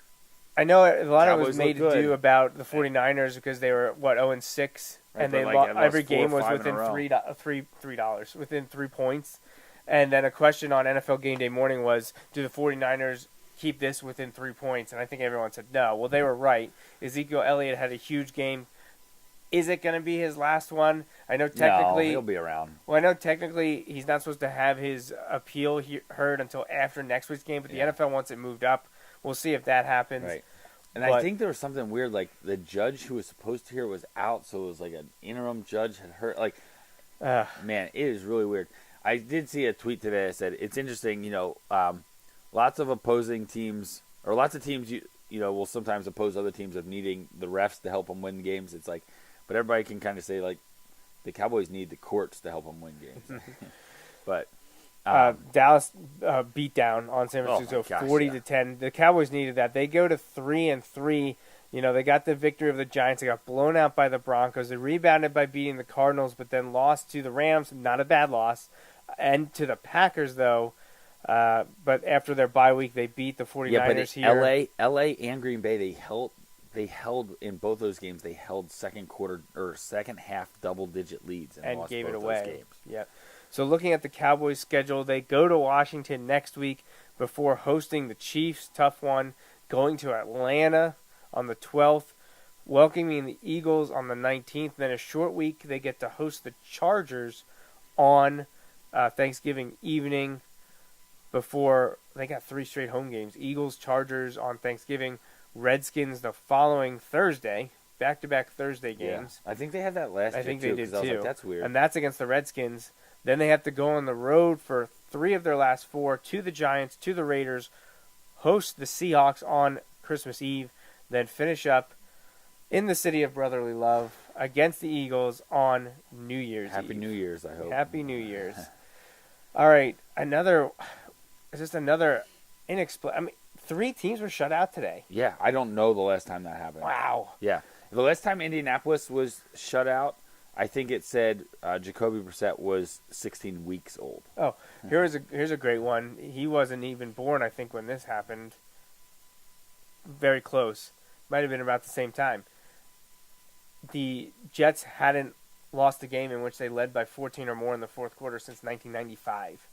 I know a lot of it was Cowboys made look to good. do about the 49ers because they were, 0-6, Right, and but, they like, lost, lost every 4 or game was 5 in within a row. $3, within 3 points. And then a question on NFL Game Day Morning was, do the 49ers keep this within 3 points? And I think everyone said no. Well, they were right. Ezekiel Elliott had a huge game. Is it going to be his last one? I know No, technically he'll be around. Well, I know technically he's not supposed to have his appeal heard until after next week's game, but the NFL wants it moved up. We'll see if that happens. Right. And But- I think there was something weird, like the judge who was supposed to hear was out, so it was like an interim judge had heard. Like, man, it is really weird. I did see a tweet today that said it's interesting. Lots of opposing teams, or lots of teams, will sometimes oppose other teams of needing the refs to help them win games. It's like, but everybody can kind of say like, the Cowboys need the courts to help them win games. But Dallas beat down on San Francisco, 40-10. The Cowboys needed that. They go to 3-3. They got the victory of the Giants. They got blown out by the Broncos. They rebounded by beating the Cardinals, but then lost to the Rams. Not a bad loss. And to the Packers, though. But after their bye week, they beat the 49ers here. LA and Green Bay, they held in both those games. They held second half double-digit leads and lost gave both it away. those games. Yeah. So looking at the Cowboys' schedule, they go to Washington next week before hosting the Chiefs, tough one, going to Atlanta on the 12th, welcoming the Eagles on the 19th. Then a short week, they get to host the Chargers on Thanksgiving evening before they got 3 straight home games. Eagles, Chargers on Thanksgiving, Redskins the following Thursday, back-to-back Thursday games. Yeah. I think they had that last year, I think they did, 'cause I was too. like, that's weird. And that's against the Redskins. Then they have to go on the road for 3 of their last 4 to the Giants, to the Raiders, host the Seahawks on Christmas Eve, then finish up in the city of brotherly love against the Eagles on New Year's Eve. Happy New Year's, I hope. Happy New Year's. All right, another inexplicable. I mean, 3 teams were shut out today. Yeah, I don't know the last time that happened. Wow. Yeah. The last time Indianapolis was shut out, I think it said Jacoby Brissett was 16 weeks old. Oh, here's a great one. He wasn't even born, I think, when this happened. Very close. Might have been about the same time. The Jets hadn't lost a game in which they led by 14 or more in the fourth quarter since 1995.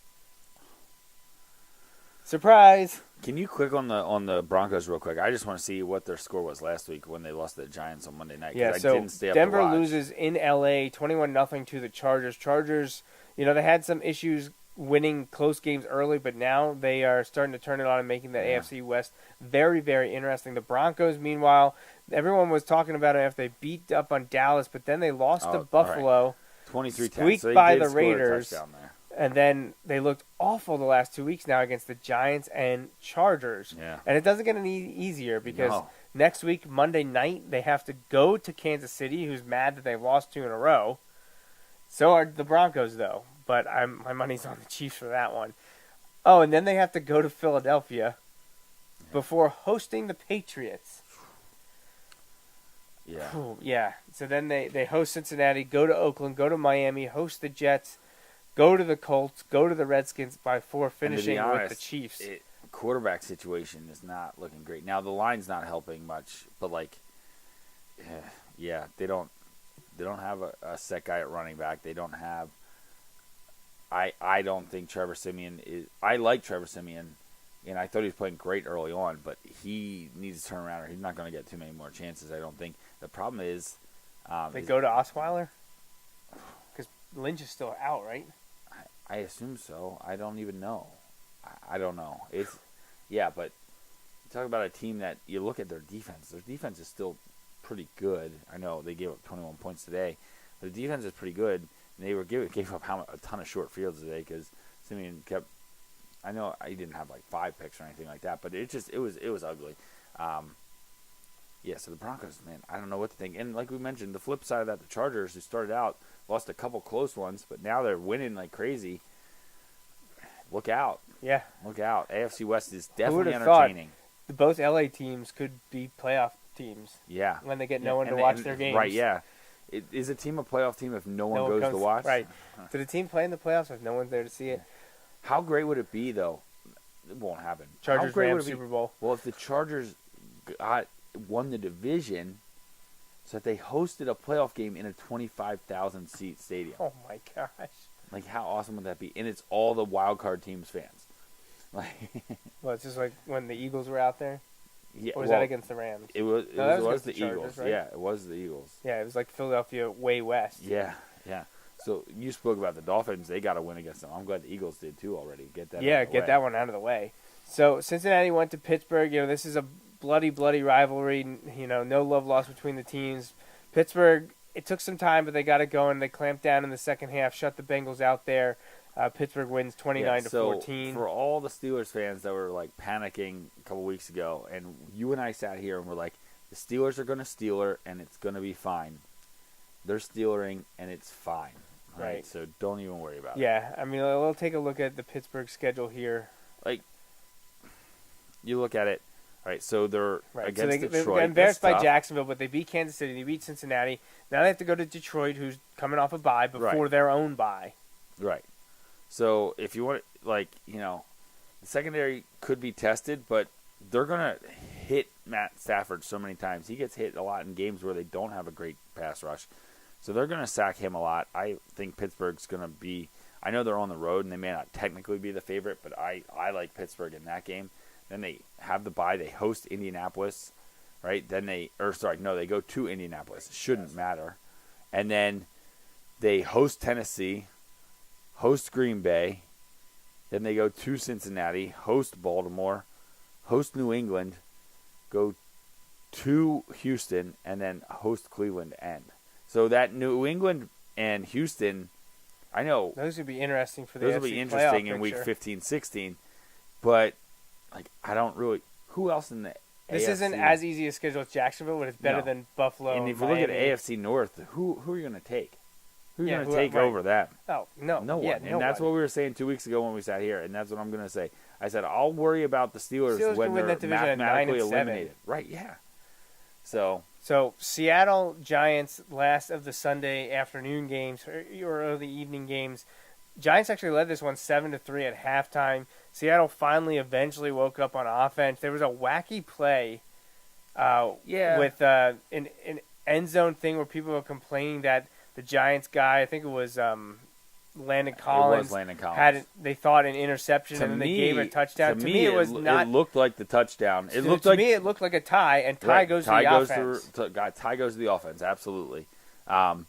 Surprise! Can you click on the Broncos real quick? I just want to see what their score was last week when they lost to the Giants on Monday night. Yeah, I so didn't stay up Denver to watch. loses in LA 21-0 to the Chargers. Chargers, they had some issues winning close games early, but now they are starting to turn it on and making the AFC West very, very interesting. The Broncos, meanwhile, everyone was talking about it after they beat up on Dallas, but then they lost to Buffalo. 23-10. Squeaked So they by did the score a Raiders. touchdown there. And then they looked awful the last 2 weeks now against the Giants and Chargers. Yeah. And it doesn't get any easier because No. next week, Monday night, they have to go to Kansas City, who's mad that they've lost 2 in a row. So are the Broncos, though. But my money's on the Chiefs for that one. Oh, and then they have to go to Philadelphia before hosting the Patriots. Yeah. Ooh, yeah. So then they host Cincinnati, go to Oakland, go to Miami, host the Jets, go to the Colts, go to the Redskins before finishing honest, with the Chiefs. Quarterback situation is not looking great. Now the line's not helping much, but they don't have a set guy at running back. They don't have. I don't think Trevor Siemian is. I like Trevor Siemian, and I thought he was playing great early on, but he needs to turn around, or he's not going to get too many more chances. I don't think. The problem is, they go to Osweiler because Lynch is still out, right? I assume so. I don't even know. I don't know. But you talk about a team that you look at their defense. Their defense is still pretty good. I know they gave up 21 points today, but the defense is pretty good. And they gave up a ton of short fields today because Simeon kept. I know he didn't have 5 picks or anything like that, but it was ugly. So the Broncos, man, I don't know what to think. And like we mentioned, the flip side of that, the Chargers, who started out, lost a couple close ones, but now they're winning like crazy. Look out. Yeah. Look out. AFC West is Who would definitely have thought entertaining. both LA teams could be playoff teams Yeah. when they get no one to watch their games. Right, yeah. Is a team a playoff team if no one goes to watch? Right. Did a team play in the playoffs if no one's there to see it? How great would it be, though? It won't happen. Chargers How great Rams would it be? Super Bowl. Well, if the Chargers won the division so that they hosted a playoff game in a 25,000-seat stadium. Oh, my gosh. How awesome would that be? And it's all the wild card teams fans. Well, it's just like when the Eagles were out there. Yeah, Or was that against the Rams? It was. No, that It was was the against the Chargers, Eagles. right? Yeah, it was the Eagles. Yeah, it was like Philadelphia way west. Yeah. So you spoke about the Dolphins. They got to win against them. I'm glad the Eagles did too already. Get that. Yeah, out of the get way. that one out of the way. So Cincinnati went to Pittsburgh. This is a bloody rivalry. No love lost between the teams. Pittsburgh, it took some time, but they got it going. They clamped down in the second half, shut the Bengals out there. Pittsburgh wins 29-14. For all the Steelers fans that were like panicking a couple weeks ago, and you and I sat here and were like, the Steelers are going to Steeler and it's going to be fine. They're Steelering and it's fine. Right. So don't even worry about it. Yeah, I mean, we'll take a look at the Pittsburgh schedule here. Like, you look at it. All right, so they're against They Detroit. got embarrassed That's by tough. Jacksonville, but they beat Kansas City. They beat Cincinnati. Now they have to go to Detroit, who's coming off a bye before their own bye. Right. So if you want, the secondary could be tested, but they're going to hit Matt Stafford so many times. He gets hit a lot in games where they don't have a great pass rush. So they're going to sack him a lot. I think Pittsburgh's going to be – I know they're on the road, and they may not technically be the favorite, but I like Pittsburgh in that game. Then they have the bye. They host Indianapolis, right? Then they go to Indianapolis. It shouldn't matter. And then they host Tennessee, host Green Bay. Then they go to Cincinnati, host Baltimore, host New England, go to Houston, and then host Cleveland end. So that New England and Houston, I know those would be interesting for the those will AFC be interesting playoff in week picture. 15, 16. But I don't really. Who else in the This AFC? isn't as easy a schedule as Jacksonville, but it's better No. than Buffalo. And if you look at AFC North, who are you going to take? Who are you going to take over that? Oh, no. No one. Yeah, And that's what we were saying 2 weeks ago when we sat here, and that's what I'm going to say. I said, I'll worry about the Steelers Steelers when can win they're that division at 9-7. mathematically eliminated. Right, yeah. So Seattle Giants, last of the Sunday afternoon games or early evening games. Giants actually led this one 7-3 at halftime. Seattle finally eventually woke up on offense. There was a wacky play with an end zone thing where people were complaining that the Giants guy, I think it was Landon Collins, they thought an interception and then they gave a touchdown. To me, it was not. It looked like the touchdown. It looked like a tie, and tie goes to the offense. Tie goes to the offense, absolutely.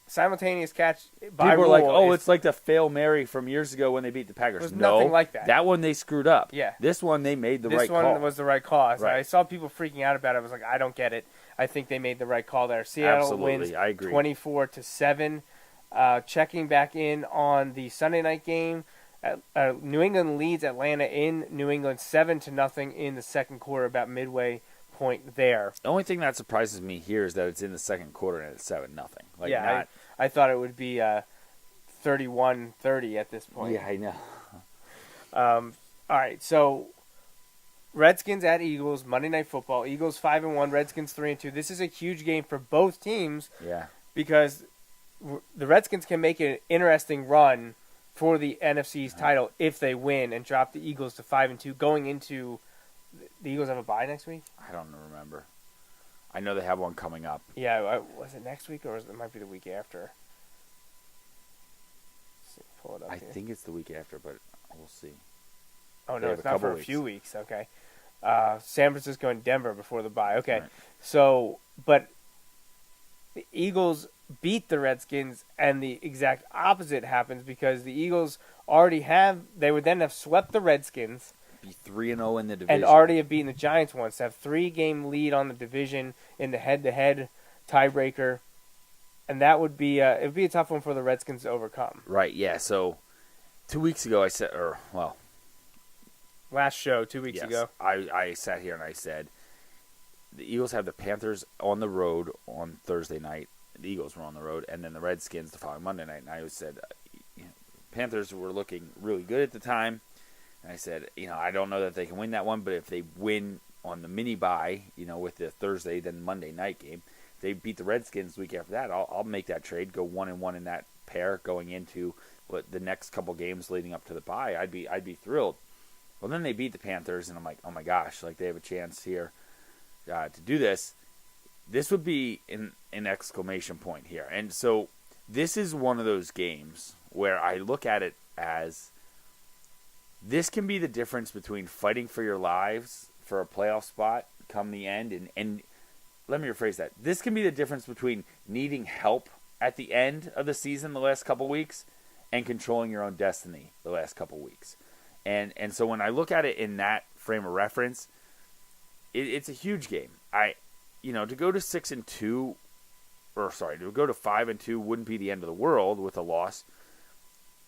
Simultaneous catch by people rule. were like, it's like the Fail Mary from years ago when they beat the Packers. It was No, nothing like that. That one they screwed up. Yeah. This one they made the right call. This one was the right call. Right. I saw people freaking out about it. I was like, I don't get it. I think they made the right call there. Seattle Absolutely, wins I agree. 24-7. Checking back in on the Sunday night game, New England leads Atlanta in New England 7-0 in the second quarter, about midway point there. The only thing that surprises me here is that it's in the second quarter and it's 7-0. I thought it would be 31-30 at this point. Yeah, I know. All right, so Redskins at Eagles, Monday Night Football. Eagles 5-1, Redskins 3-2. This is a huge game for both teams. Yeah. Because the Redskins can make an interesting run for the NFC's title if they win and drop the Eagles to 5-2 going into the Eagles have a bye next week? I don't remember. I know they have one coming up. Yeah, was it next week or it might be the week after? Let's see, pull it up I here. think it's the week after, but we'll see. Oh, They no, have it's a not for couple a few weeks. weeks. Okay. San Francisco and Denver before the bye. Okay. Right. So, but the Eagles beat the Redskins, and the exact opposite happens because the Eagles they would then have swept the Redskins. Be 3-0 in the division. And already have beaten the Giants once. Have 3-game lead on the division in the head-to-head tiebreaker. And that would be it would be a tough one for the Redskins to overcome. Right, yeah. So 2 weeks ago I said, Last show, 2 weeks ago. I sat here and I said, the Eagles have the Panthers on the road on Thursday night. The Eagles were on the road. And then the Redskins the following Monday night. And I said, Panthers were looking really good at the time. And I said, I don't know that they can win that one, but if they win on the mini bye, with the Thursday then Monday night game, if they beat the Redskins the week after that, I'll make that trade, go 1-1 in that pair going into the next couple games leading up to the bye. I'd be thrilled. Well, then they beat the Panthers, and I'm like, oh my gosh, they have a chance here to do this. This would be an exclamation point here, and so this is one of those games where I look at it as. This can be the difference between fighting for your lives for a playoff spot come the end. And let me rephrase that. This can be the difference between needing help at the end of the season the last couple weeks and controlling your own destiny the last couple weeks. And so when I look at it in that frame of reference, it's a huge game. To go to 6-2, to go to 5-2 wouldn't be the end of the world with a loss.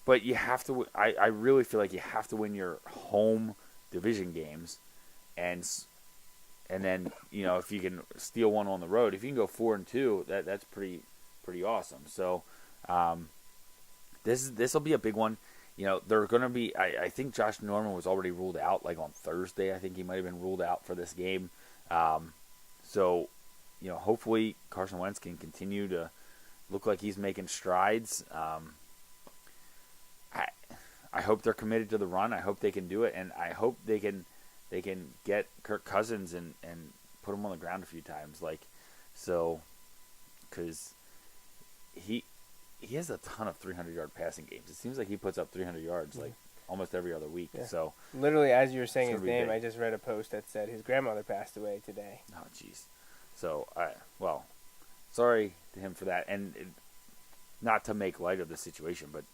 But you have to. I really feel like you have to win your home division games, and then if you can steal one on the road, if you can go 4-2, that's pretty awesome. So this will be a big one. They're going to be. I think Josh Norman was already ruled out like on Thursday. I think he might have been ruled out for this game. So hopefully Carson Wentz can continue to look like he's making strides. I hope they're committed to the run. I hope they can do it, and I hope they can get Kirk Cousins and put him on the ground a few times, because he has a ton of 300-yard passing games. It seems like he puts up 300 yards like almost every other week. Yeah. So literally, as you were saying his name, big. I just read a post that said his grandmother passed away today. Oh, jeez. So sorry to him for that, and not to make light of the situation, but.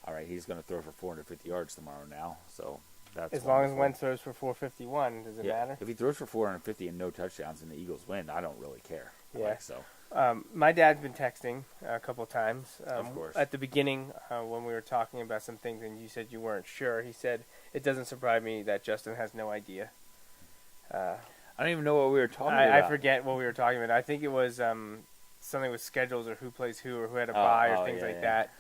All right, he's going to throw for 450 yards tomorrow now, so that's as long as Wentz throws for 451, does it matter? If he throws for 450 and no touchdowns and the Eagles win, I don't really care. Yeah. So my dad's been texting a couple of times. Of course. At the beginning, when we were talking about some things and you said you weren't sure, he said, it doesn't surprise me that Justin has no idea. I don't even know what we were talking about. I forget what we were talking about. I think it was something with schedules or who plays who or who had a bye or things like that.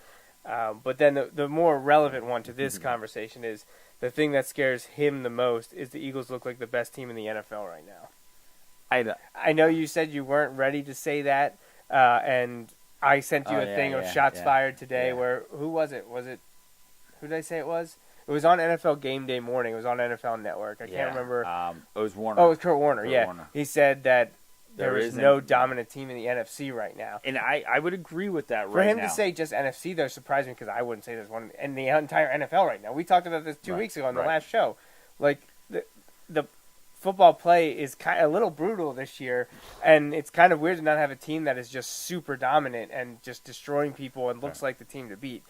But then the more relevant one to this conversation is the thing that scares him the most is the Eagles look like the best team in the NFL right now. I know you said you weren't ready to say that, and I sent you a thing of shots fired today where, who was it? Who did I say it was? It was on NFL Game Day morning. It was on NFL Network. I can't remember. It was Warner. Oh, it was Kurt Warner, Warner. He said that there is isn't. no dominant team in the NFC right now. And I would agree with that For him to say just NFC, though, surprised me because I wouldn't say there's one in the entire NFL right now. We talked about this 2 weeks ago on the last show. Like, the football play is kind of a little brutal this year, and it's kind of weird to not have a team that is just super dominant and just destroying people and looks like the team to beat.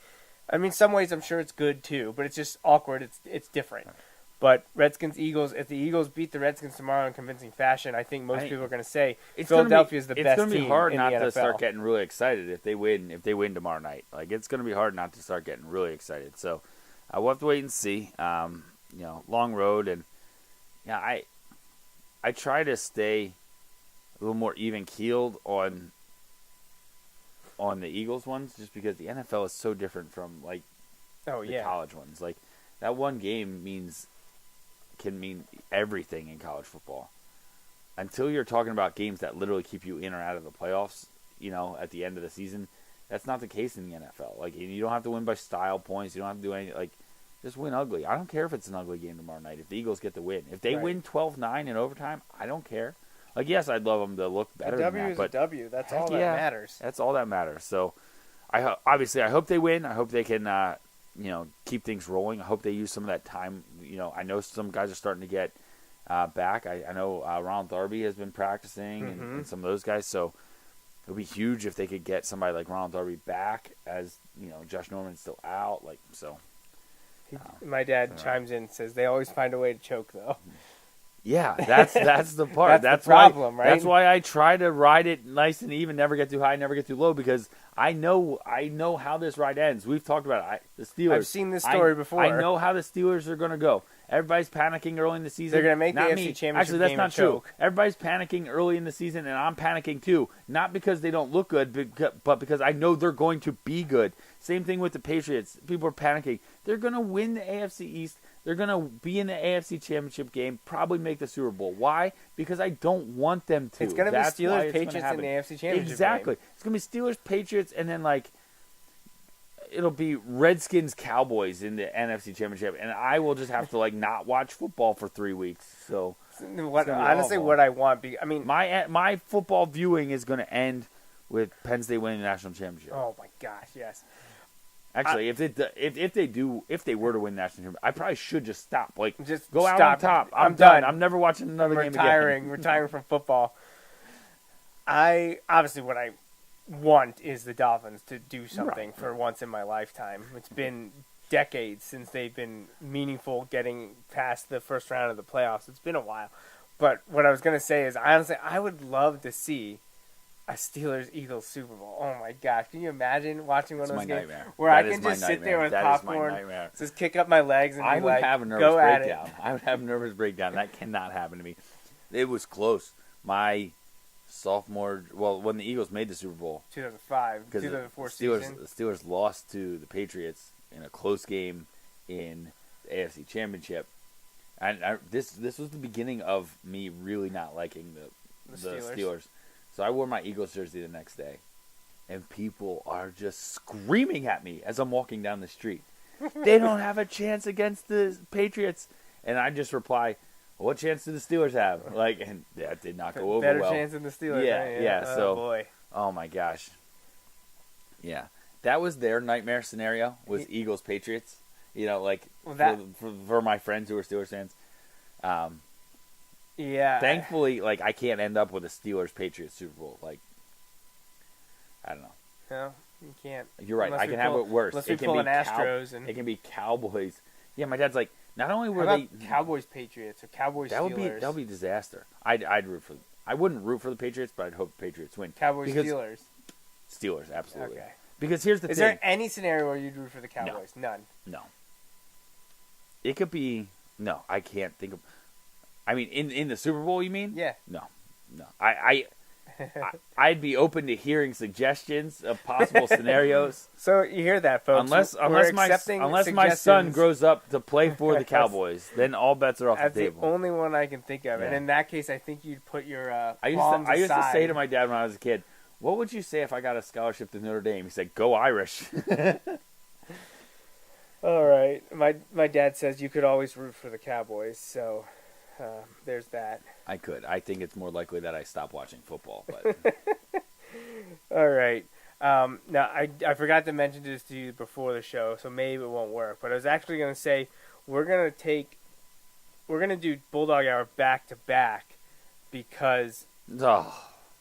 I mean, some ways I'm sure it's good, too, but it's just awkward. It's different. But Redskins-Eagles, if the Eagles beat the Redskins tomorrow in convincing fashion, I think most people are going to say Philadelphia is the best team in the NFL. It's going to be hard not to start getting really excited if they win tomorrow night. Like, it's going to be hard not to start getting really excited. So we'll have to wait and see. Long road, and I try to stay a little more even-keeled on the Eagles ones, just because the NFL is so different from the college ones. Like, that one game can mean everything in college football. Until you're talking about games that literally keep you in or out of the playoffs, at the end of the season, that's not the case in the NFL. Like, you don't have to win by style points. You don't have to do anything. Like, just win ugly. I don't care if it's an ugly game tomorrow night. If the Eagles get the win, if they win 12-9 in overtime, I don't care. Like, yes, I'd love them to look better than that. A W is a W. That's all that matters. That's all that matters. So, I hope they win. I hope they can. Keep things rolling. I hope they use some of that time. I know some guys are starting to get back. I know Ronald Darby has been practicing and some of those guys. So it would be huge if they could get somebody like Ronald Darby back as, Josh Norman's still out. My dad chimes in and says they always find a way to choke, though. Yeah, that's the part. That's the problem, right? That's why I try to ride it nice and even, never get too high, never get too low, because I know how this ride ends. We've talked about it. The Steelers. I've seen this story before. I know how the Steelers are going to go. Everybody's panicking early in the season. They're going to make the Not AFC me. Championship Actually, that's game not a true. choke. Everybody's panicking early in the season, and I'm panicking too. Not because they don't look good, but because I know they're going to be good. Same thing with the Patriots. People are panicking. They're going to win the AFC East. They're going to be in the AFC Championship game, probably make the Super Bowl. Why? Because I don't want them to. It's going to be Steelers, Patriots in the AFC Championship Exactly. game. It's going to be Steelers, Patriots, and then, it'll be Redskins, Cowboys in the NFC Championship. And I will just have to, not watch football for 3 weeks. So, what I want, my football viewing is going to end with Penn State winning the national championship. Oh, my gosh, yes. Actually, if they were to win the national championship, I probably should just stop. Like, Just go out stop. on top. I'm done. done. I'm never watching another game again. Retiring from football. Obviously what I want is the Dolphins to do something for once in my lifetime. It's been decades since they've been meaningful, getting past the first round of the playoffs. It's been a while. But what I was going to say is, honestly, I would love to see a Steelers-Eagles Super Bowl. Oh, my gosh. Can you imagine watching one of those games? Nightmare. Where That I is can my just sit there nightmare. with That is my popcorn, nightmare. just kick up my legs and I be would like, have a nervous go at it. breakdown. I would have a nervous breakdown. That cannot happen to me. It was close. My sophomore, when the Eagles made the Super Bowl, 2005, 2004 season. The Steelers lost to the Patriots in a close game in the AFC Championship. And this was the beginning of me really not liking the Steelers. So I wore my Eagles jersey the next day, and people are just screaming at me as I'm walking down the street. They don't have a chance against the Patriots. And I just reply, what chance do the Steelers have? And that did not go over Better well. chance than the Steelers. Yeah, right? yeah. Oh, So, boy. oh my gosh. Yeah. That was their nightmare scenario, was Eagles-Patriots. For my friends who are Steelers fans. Yeah. Thankfully, I can't end up with a Steelers-Patriots Super Bowl. I don't know. No, you can't. You're right. Unless I can have it worse. Unless it we can pull be an Astros. It can be Cowboys. Yeah, my dad's like, not only were How they about Cowboys-Patriots or Cowboys-Steelers? that would be disaster. I'd root for. I wouldn't root for the Patriots, but I'd hope the Patriots win. Cowboys-Steelers. Steelers, absolutely. Okay. Because here's the thing. Is there any scenario where you'd root for the Cowboys? None. No. It could be. No, I can't think of. I mean, in the Super Bowl, you mean? Yeah. No. I'd be open to hearing suggestions of possible scenarios. So you hear that, folks? Unless my son grows up to play for the Cowboys, then all bets are off That's the table. the only one I can think of, and Yeah. in that case, I think you'd put your I used to say to my dad when I was a kid, "What would you say if I got a scholarship to Notre Dame?" He said, "Go Irish." All right. My dad says you could always root for the Cowboys, so there's that. I could. I think it's more likely that I stop watching football. But All right. Now, I forgot to mention this to you before the show, so maybe it won't work. But I was actually going to say we're going to do Bulldog Hour back to back because. But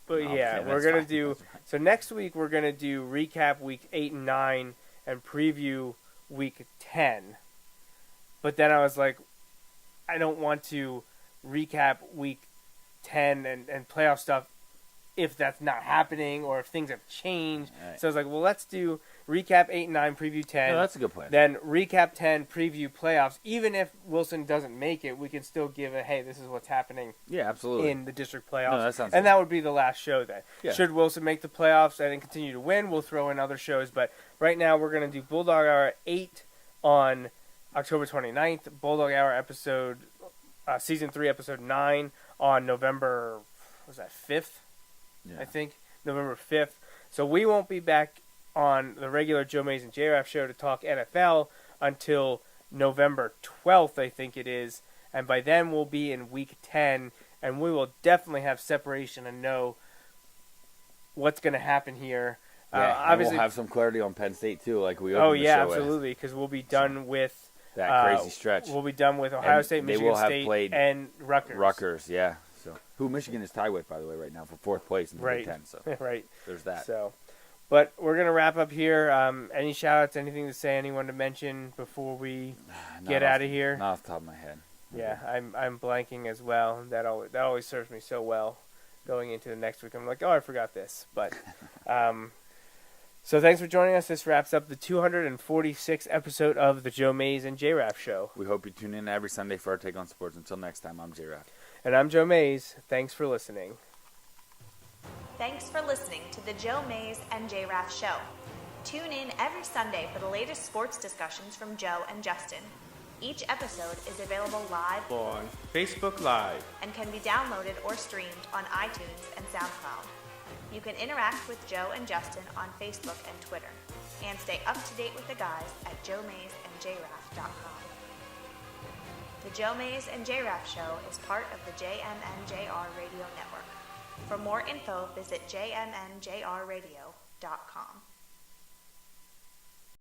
okay, yeah, we're that's going to fine. do. That's fine. So next week we're going to do recap week 8 and 9 and preview week 10. But then I was like, I don't want to recap week 10 and playoff stuff if that's not happening or if things have changed. Right. So I was like, well, let's do recap 8 and 9, preview 10. No, that's a good plan. Then recap 10, preview playoffs. Even if Wilson doesn't make it, we can still give a, hey, this is what's happening Yeah, absolutely. in the district playoffs. No, that sounds and good. that would be the last show then. Yeah. Should Wilson make the playoffs and then continue to win, we'll throw in other shows. But right now we're going to do Bulldog Hour 8 on October 29th, Bulldog Hour episode, season 3, episode 9 on November, 5th? Yeah. I think, November 5th. So we won't be back on the regular Joe Mays and J-Raff show to talk NFL until November 12th, I think it is. And by then we'll be in week 10, and we will definitely have separation and know what's going to happen here. Yeah, and obviously, we'll have some clarity on Penn State too, like we opened the show with. absolutely, because we'll be done with That crazy stretch. We'll be done with Ohio And State, they Michigan will have State, played and Rutgers. Rutgers, yeah. So who Michigan is tied with, by the way, right now for 4th place in the Big Ten. So Right. there's that. So, but we're gonna wrap up here. Any shout-outs, anything to say, anyone to mention before we get out of here? Not off the top of my head. Yeah, I'm blanking as well. That always serves me so well going into the next week. I'm like, oh, I forgot this. But so thanks for joining us. This wraps up the 246th episode of the Joe Mays and J-Raff show. We hope you tune in every Sunday for our take on sports. Until next time, I'm J-Raff. And I'm Joe Mays. Thanks for listening. Thanks for listening to the Joe Mays and J-Raff show. Tune in every Sunday for the latest sports discussions from Joe and Justin. Each episode is available live on Facebook Live. and can be downloaded or streamed on iTunes and SoundCloud. You can interact with Joe and Justin on Facebook and Twitter, and stay up to date with the guys at joemaysandjraff.com. The Joe Mays and J-Raff show is part of the JMNJR Radio Network. For more info, visit jmnjrradio.com.